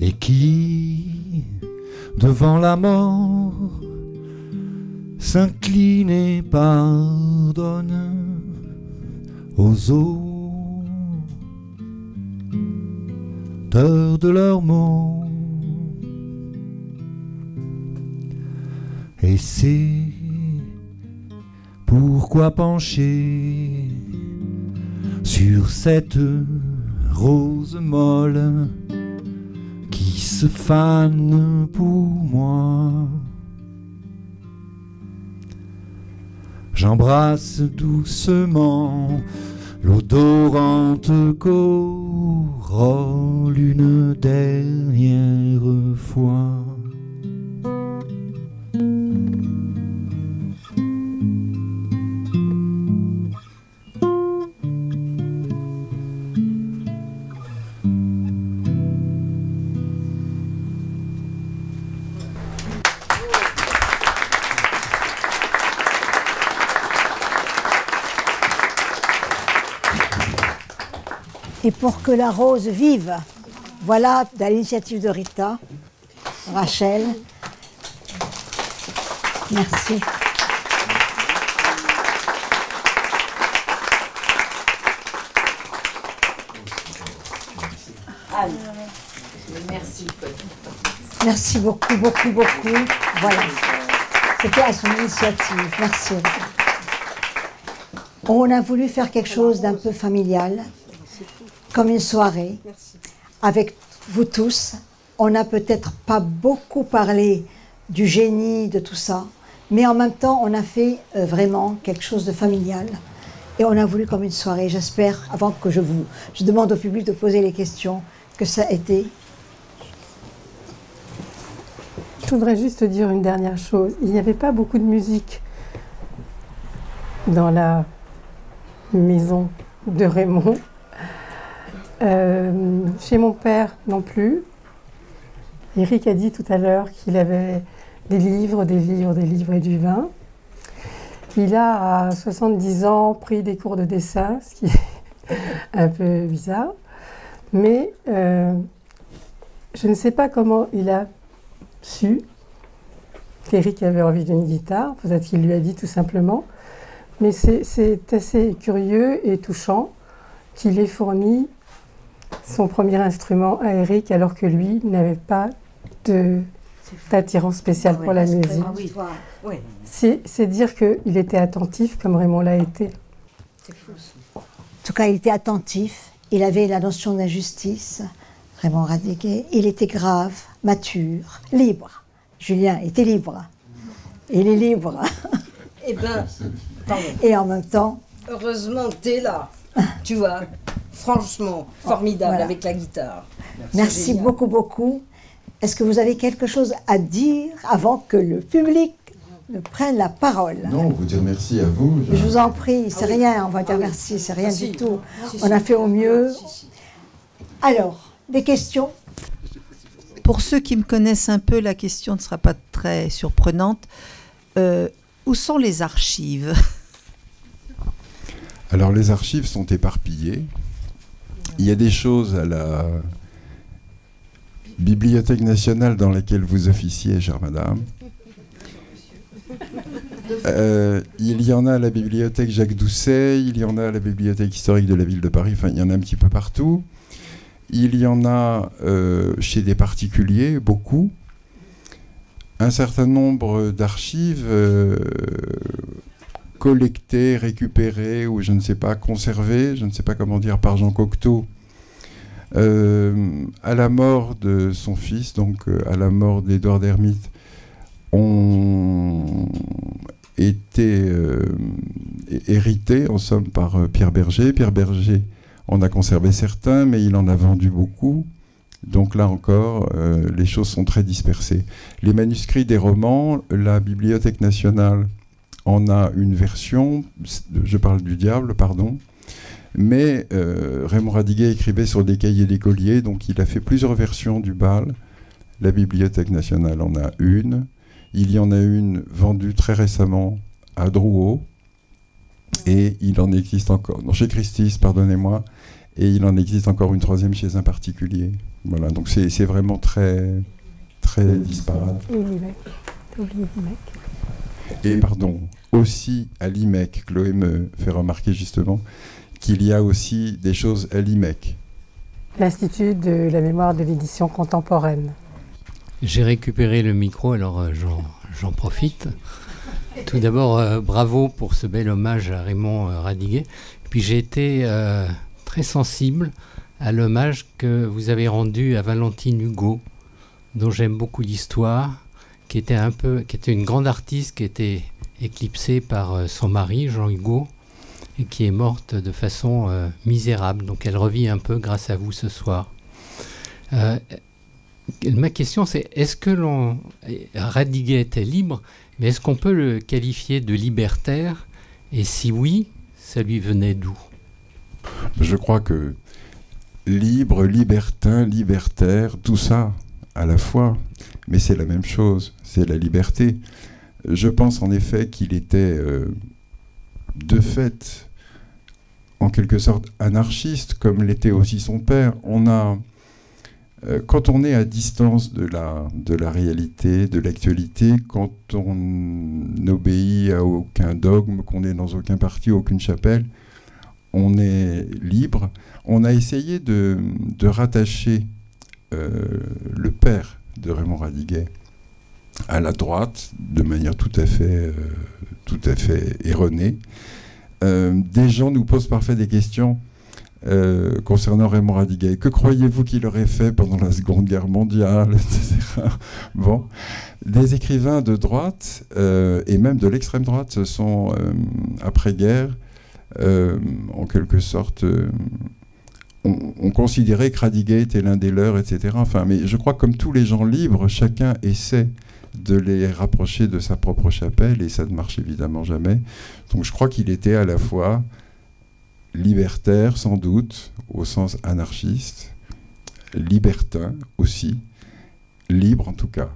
et qui, devant la mort, s'inclinent et pardonnent aux auteurs de leurs mots. Et c'est pourquoi pencher sur cette rose molle qui se fane pour moi. J'embrasse doucement l'odorante corolle une dernière fois. Et pour que la rose vive, voilà à l'initiative de Rita, Rachel. Merci. Anne, merci. Merci beaucoup, beaucoup, beaucoup. Voilà. C'était à son initiative. Merci. On a voulu faire quelque chose d'un peu familial, comme une soirée, avec vous tous. On n'a peut-être pas beaucoup parlé du génie, de tout ça, mais en même temps, on a fait vraiment quelque chose de familial. Et on a voulu comme une soirée. J'espère, avant que je demande au public de poser les questions, que ça a été. Je voudrais juste dire une dernière chose. Il n'y avait pas beaucoup de musique dans la maison de Raymond. Chez mon père non plus. Eric a dit tout à l'heure qu'il avait des livres et du vin. Il a, à 70 ans, pris des cours de dessin, ce qui est un peu bizarre. Mais je ne sais pas comment il a su qu'Eric avait envie d'une guitare. Peut-être qu'il lui a dit tout simplement. Mais c'est assez curieux et touchant qu'il ait fourni son premier instrument à Eric alors que lui n'avait pas d'attirance spéciale pour la musique. Oui. C'est dire qu'il était attentif comme Raymond l'a été. C'est fou. En tout cas, il était attentif, il avait la notion d'injustice, Raymond Radiguet, il était grave, mature, libre. Julien était libre. Il est libre. Eh bien, pardon. Et en même temps... Heureusement, t'es là. Tu vois, franchement, formidable Voilà. avec la guitare. Merci beaucoup, beaucoup. Est-ce que vous avez quelque chose à dire avant que le public ne prenne la parole. Non, vous dire merci à vous. Je vous en prie, c'est rien, on va dire merci, c'est rien du tout. On a fait au mieux. Alors, des questions? Pour ceux qui me connaissent un peu, la question ne sera pas très surprenante. Où sont les archives? Alors, les archives sont éparpillées. Il y a des choses à la Bibliothèque nationale dans laquelle vous officiez, chère madame. Il y en a à la bibliothèque Jacques Doucet, il y en a à la bibliothèque historique de la ville de Paris, enfin il y en a un petit peu partout. Il y en a chez des particuliers, beaucoup. Un certain nombre d'archives collectées, récupérées, ou je ne sais pas, conservées, je ne sais pas comment dire, par Jean Cocteau, à la mort de son fils, donc à la mort d'Édouard d'Hermite, ont été hérités, en somme, par Pierre Berger. Pierre Berger en a conservé certains, mais il en a vendu beaucoup. Donc là encore, les choses sont très dispersées. Les manuscrits des romans, la Bibliothèque nationale en a une version, je parle du diable, pardon, mais Raymond Radiguet écrivait sur des cahiers d'écoliers, donc il a fait plusieurs versions du bal. La Bibliothèque nationale en a une. Il y en a une vendue très récemment à Drouot, et il en existe encore, non, chez Christie's, pardonnez-moi, et il en existe encore une troisième chez un particulier. Voilà, donc c'est vraiment très, très disparate. Et pardon, aussi à l'IMEC, Chloé me fait remarquer justement qu'il y a aussi des choses à l'IMEC. L'Institut de la mémoire de l'édition contemporaine. J'ai récupéré le micro, alors j'en profite. Tout d'abord, bravo pour ce bel hommage à Raymond Radiguet. Puis j'ai été très sensible à l'hommage que vous avez rendu à Valentine Hugo, dont j'aime beaucoup l'histoire, qui était une grande artiste, qui était éclipsée par son mari, Jean Hugo, et qui est morte de façon misérable. Donc elle revit un peu grâce à vous ce soir. Ma question, c'est est-ce que Radiguet était libre, mais est-ce qu'on peut le qualifier de libertaire? Et si oui, ça lui venait d'où? Je crois que libre, libertin, libertaire, tout ça à la fois, mais c'est la même chose, c'est la liberté. Je pense en effet qu'il était de fait, en quelque sorte, anarchiste, comme l'était aussi son père. Quand on est à distance de la réalité, de l'actualité, quand on n'obéit à aucun dogme, qu'on n'est dans aucun parti, aucune chapelle, on est libre. On a essayé de rattacher le père de Raymond Radiguet à la droite, de manière tout à fait erronée. Des gens nous posent parfois des questions concernant Raymond Radiguet. Que croyez-vous qu'il aurait fait pendant la Seconde Guerre mondiale, etc. Bon, des écrivains de droite et même de l'extrême droite se sont, après-guerre, en quelque sorte, on considérait que Radiguet était l'un des leurs, etc. Enfin, mais je crois que comme tous les gens libres, chacun essaie de les rapprocher de sa propre chapelle, et ça ne marche évidemment jamais. Donc je crois qu'il était à la fois libertaire, sans doute, au sens anarchiste, libertin aussi, libre en tout cas.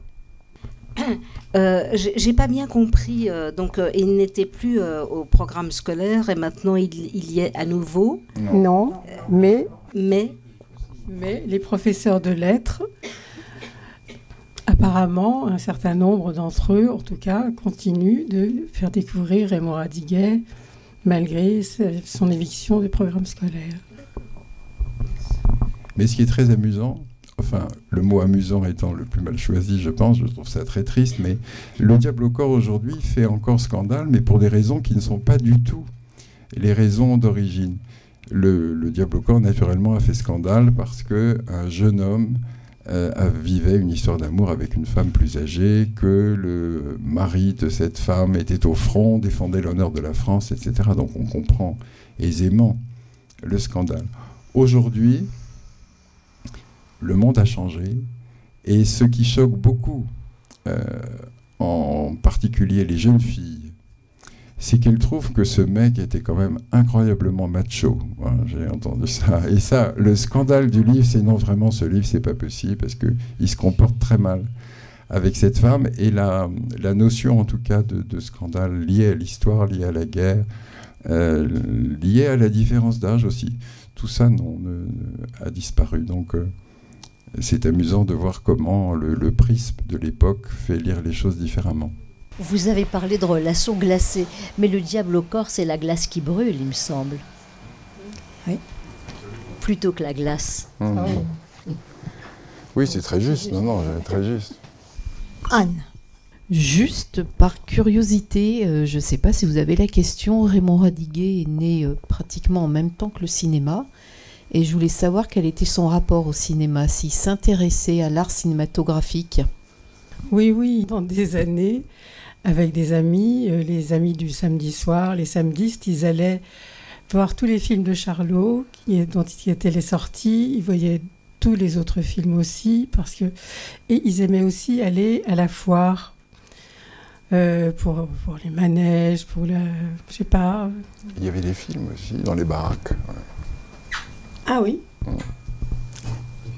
J'ai pas bien compris. Donc, il n'était plus au programme scolaire et maintenant il y est à nouveau. Non, mais les professeurs de lettres, apparemment, un certain nombre d'entre eux, en tout cas, continuent de faire découvrir Raymond Radiguet malgré son éviction du programme scolaire. Mais ce qui est très amusant, enfin, le mot amusant étant le plus mal choisi, je pense, je trouve ça très triste, mais le Diable au corps aujourd'hui fait encore scandale, mais pour des raisons qui ne sont pas du tout les raisons d'origine. Le Diable au corps, naturellement, a fait scandale parce qu'un jeune homme vivait une histoire d'amour avec une femme plus âgée, que le mari de cette femme était au front, défendait l'honneur de la France, etc. Donc on comprend aisément le scandale. Aujourd'hui, le monde a changé, et ce qui choque beaucoup en particulier les jeunes filles, c'est qu'elles trouvent que ce mec était quand même incroyablement macho. Voilà, j'ai entendu ça. Et ça, le scandale du livre, c'est non, vraiment, ce livre, c'est pas possible, parce qu'il se comporte très mal avec cette femme. Et la notion, en tout cas, de scandale lié à l'histoire, lié à la guerre, lié à la différence d'âge aussi, tout ça a disparu. Donc, c'est amusant de voir comment le prisme de l'époque fait lire les choses différemment. Vous avez parlé de relations glacées, mais le diable au corps, c'est la glace qui brûle, il me semble. Oui. Plutôt que la glace. Oui, c'est très juste. Non, très juste. Anne. Juste par curiosité, je ne sais pas si vous avez la question, Raymond Radiguet est né pratiquement en même temps que le cinéma, et je voulais savoir quel était son rapport au cinéma, s'il s'intéressait à l'art cinématographique. Oui, dans des années, avec des amis, les amis du samedi soir, les samedistes, ils allaient voir tous les films de Charlot dont il étaient les sorties, ils voyaient tous les autres films aussi, et ils aimaient aussi aller à la foire pour les manèges, je sais pas. Il y avait des films aussi dans les baraques. Ouais. Ah oui.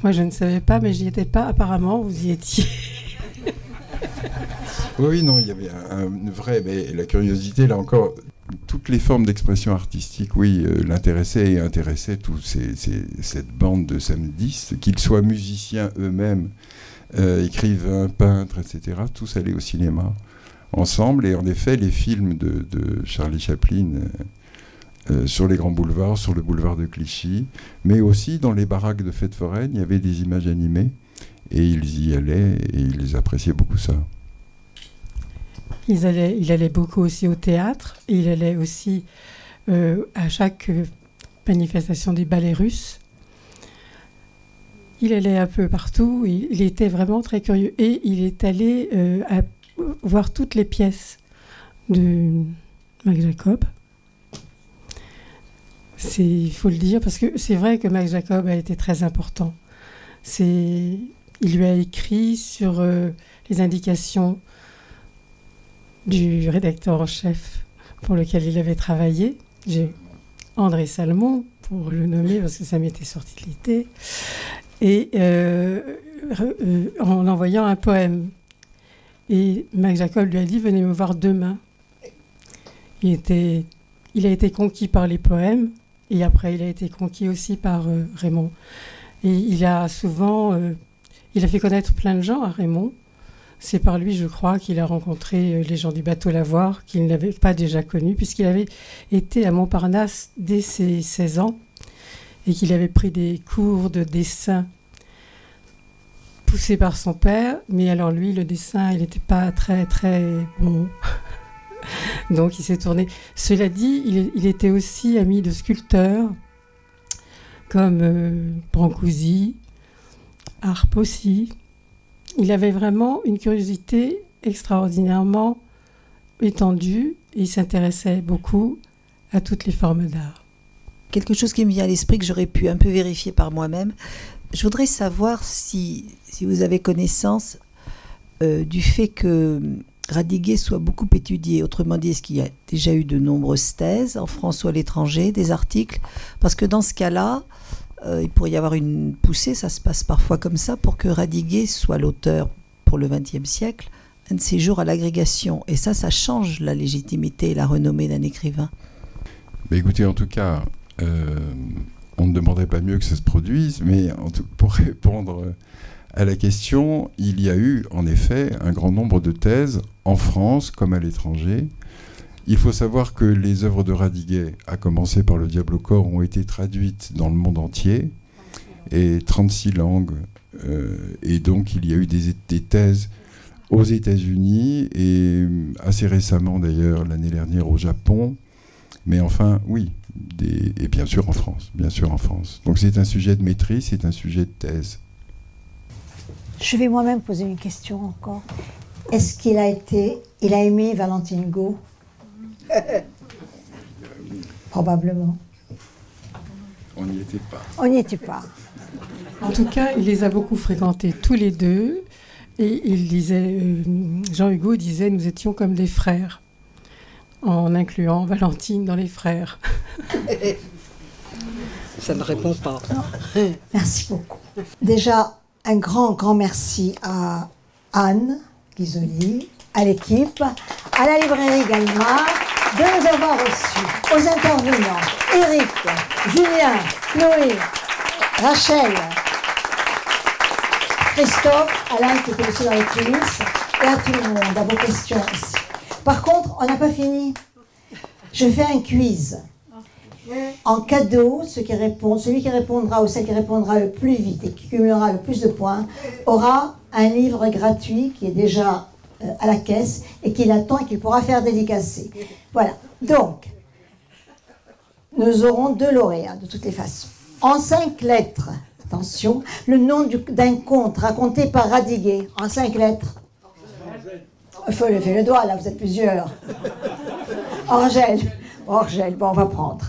Moi je ne savais pas, mais j'y étais pas. Apparemment, vous y étiez. Oui, non, il y avait une vraie, mais la curiosité, là encore, toutes les formes d'expression artistique, oui, l'intéressaient et intéressaient cette bande de samedistes, qu'ils soient musiciens eux-mêmes, écrivains, peintres, etc., tous allaient au cinéma ensemble. Et en effet, les films de Charlie Chaplin sur les grands boulevards, sur le boulevard de Clichy, mais aussi dans les baraques de fêtes foraines, il y avait des images animées, et ils y allaient, et ils appréciaient beaucoup ça. Il allait beaucoup aussi au théâtre, et il allait aussi à chaque manifestation des ballets russes. Il allait un peu partout, il était vraiment très curieux. Et il est allé voir toutes les pièces de Max Jacob. Il faut le dire, parce que c'est vrai que Max Jacob a été très important. Il lui a écrit sur les indications du rédacteur en chef pour lequel il avait travaillé. J'ai André Salmon, pour le nommer, parce que ça m'était sorti de l'été, et en envoyant un poème. Et Max Jacob lui a dit « Venez me voir demain ». Il a été conquis par les poèmes, et après il a été conquis aussi par Raymond. Et il a fait connaître plein de gens à Raymond. C'est par lui, je crois, qu'il a rencontré les gens du bateau Lavoir, qu'il n'avait pas déjà connus, puisqu'il avait été à Montparnasse dès ses 16 ans, et qu'il avait pris des cours de dessin poussés par son père. Mais alors lui, le dessin, il n'était pas très, très bon. Donc il s'est tourné. Cela dit, il était aussi ami de sculpteurs, comme Brancusi, Arp aussi. Il avait vraiment une curiosité extraordinairement étendue et il s'intéressait beaucoup à toutes les formes d'art. Quelque chose qui me vient à l'esprit que j'aurais pu un peu vérifier par moi-même. Je voudrais savoir si vous avez connaissance du fait que Radiguet soit beaucoup étudié. Autrement dit, est-ce qu'il y a déjà eu de nombreuses thèses en France ou à l'étranger, des articles? Parce que dans ce cas-là, il pourrait y avoir une poussée, ça se passe parfois comme ça, pour que Radiguet soit l'auteur pour le XXe siècle, un de ses jours à l'agrégation. Et ça change la légitimité et la renommée d'un écrivain. Mais écoutez, en tout cas, on ne demanderait pas mieux que ça se produise, mais pour répondre à la question, il y a eu en effet un grand nombre de thèses en France comme à l'étranger. Il faut savoir que les œuvres de Radiguet, à commencer par Le Diable au corps, ont été traduites dans le monde entier, et 36 langues. Et donc, il y a eu des thèses aux États-Unis, et assez récemment, d'ailleurs, l'année dernière, au Japon. Mais enfin, oui, et bien sûr en France. Donc, c'est un sujet de maîtrise, c'est un sujet de thèse. Je vais moi-même poser une question encore. Est-ce qu'il a aimé Valentine Gault? Probablement. On n'y était pas. On n'y était pas. En tout cas, il les a beaucoup fréquentés tous les deux. Et il disait, Jean Hugo disait, nous étions comme des frères, en incluant Valentine dans les frères. Ça ne répond pas. Merci beaucoup. Déjà, un grand merci à Anne Ghisoli, à l'équipe, à la librairie Gallimard, de nous avoir reçus, aux intervenants, Eric, Julien, Chloé, Rachel, Christophe, Alain qui était aussi dans les coulisses, et à tout le monde, à vos questions aussi. Par contre, on n'a pas fini. Je fais un quiz. En cadeau, celui qui répondra ou celle qui répondra le plus vite et qui cumulera le plus de points aura un livre gratuit qui est déjà à la caisse et qui l'attend et qu'il pourra faire dédicacer. Voilà. Donc, nous aurons 2 lauréats de toutes les façons. En 5 lettres, attention, le nom d'un conte raconté par Radiguet. En 5 lettres. Il faut lever le doigt, là, vous êtes plusieurs. Angèle. Bon, on va prendre.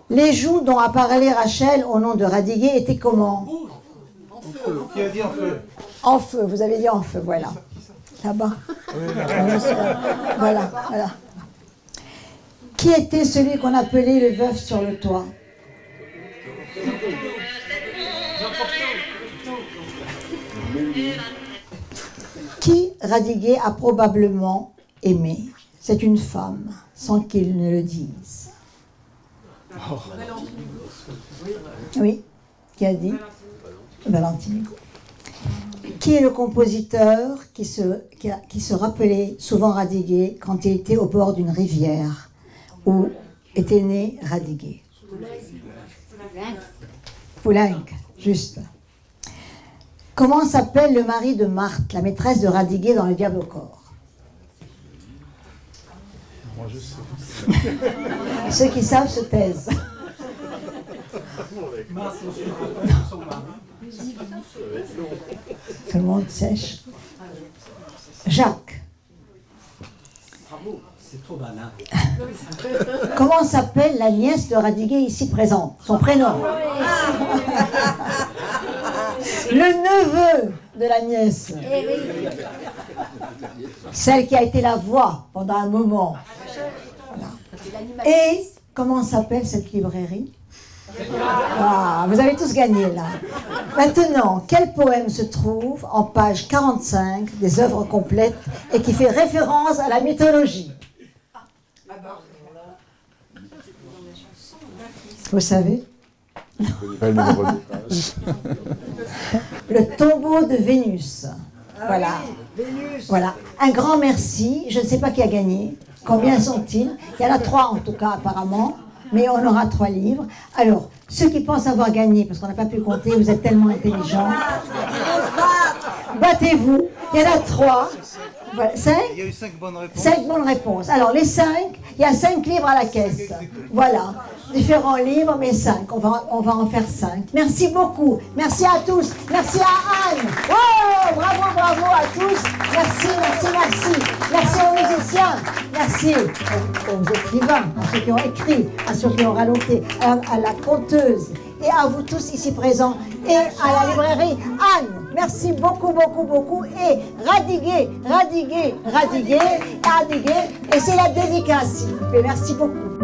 Les joues dont a parlé Rachel au nom de Radiguet étaient comment? En feu. Qui a dit en feu? En feu, vous avez dit en feu, voilà. Là-bas. Voilà. Qui était celui qu'on appelait le veuf sur le toit? Qui Radiguet a probablement aimé? C'est une femme, sans qu'il ne le dise. Oui, qui a dit? Valentine. Qui est le compositeur qui se rappelait souvent Radiguet quand il était au bord d'une rivière où était né Radiguet? Poulenc, juste. Comment s'appelle le mari de Marthe, la maîtresse de Radiguet dans Le Diable au corps? Moi, je sais. Ceux qui savent se taisent. Tout le monde sèche. Jacques. C'est trop banal. Comment s'appelle la nièce de Radiguet ici présente? Son prénom. Le neveu de la nièce. Celle qui a été la voix pendant un moment. Voilà. Et comment s'appelle cette librairie? Ah, vous avez tous gagné là. Maintenant, quel poème se trouve en page 45 des œuvres complètes et qui fait référence à la mythologie? Vous savez? Le tombeau de Vénus. Voilà. Voilà. Un grand merci. Je ne sais pas qui a gagné. Combien sont-ils? Il y en a 3 en tout cas apparemment. Mais on aura 3 livres. Alors, ceux qui pensent avoir gagné, parce qu'on n'a pas pu compter, vous êtes tellement intelligents. Battez-vous. Il y en a 3. Voilà. 5 Il y a eu 5 bonnes réponses. 5 bonnes réponses. Alors, les 5, il y a 5 livres à la caisse. Voilà. Différents livres, mais 5. On va en faire 5. Merci beaucoup. Merci à tous. Merci à Anne. Oh, bravo à tous. Merci. Merci aux musiciens. Merci aux écrivains, à ceux qui ont écrit, à ceux qui ont ralloté, à la conteuse et à vous tous ici présents et à la librairie Anne. Merci beaucoup. Et Radiguet. Et c'est la dédicace, s'il vous plaît. Merci beaucoup.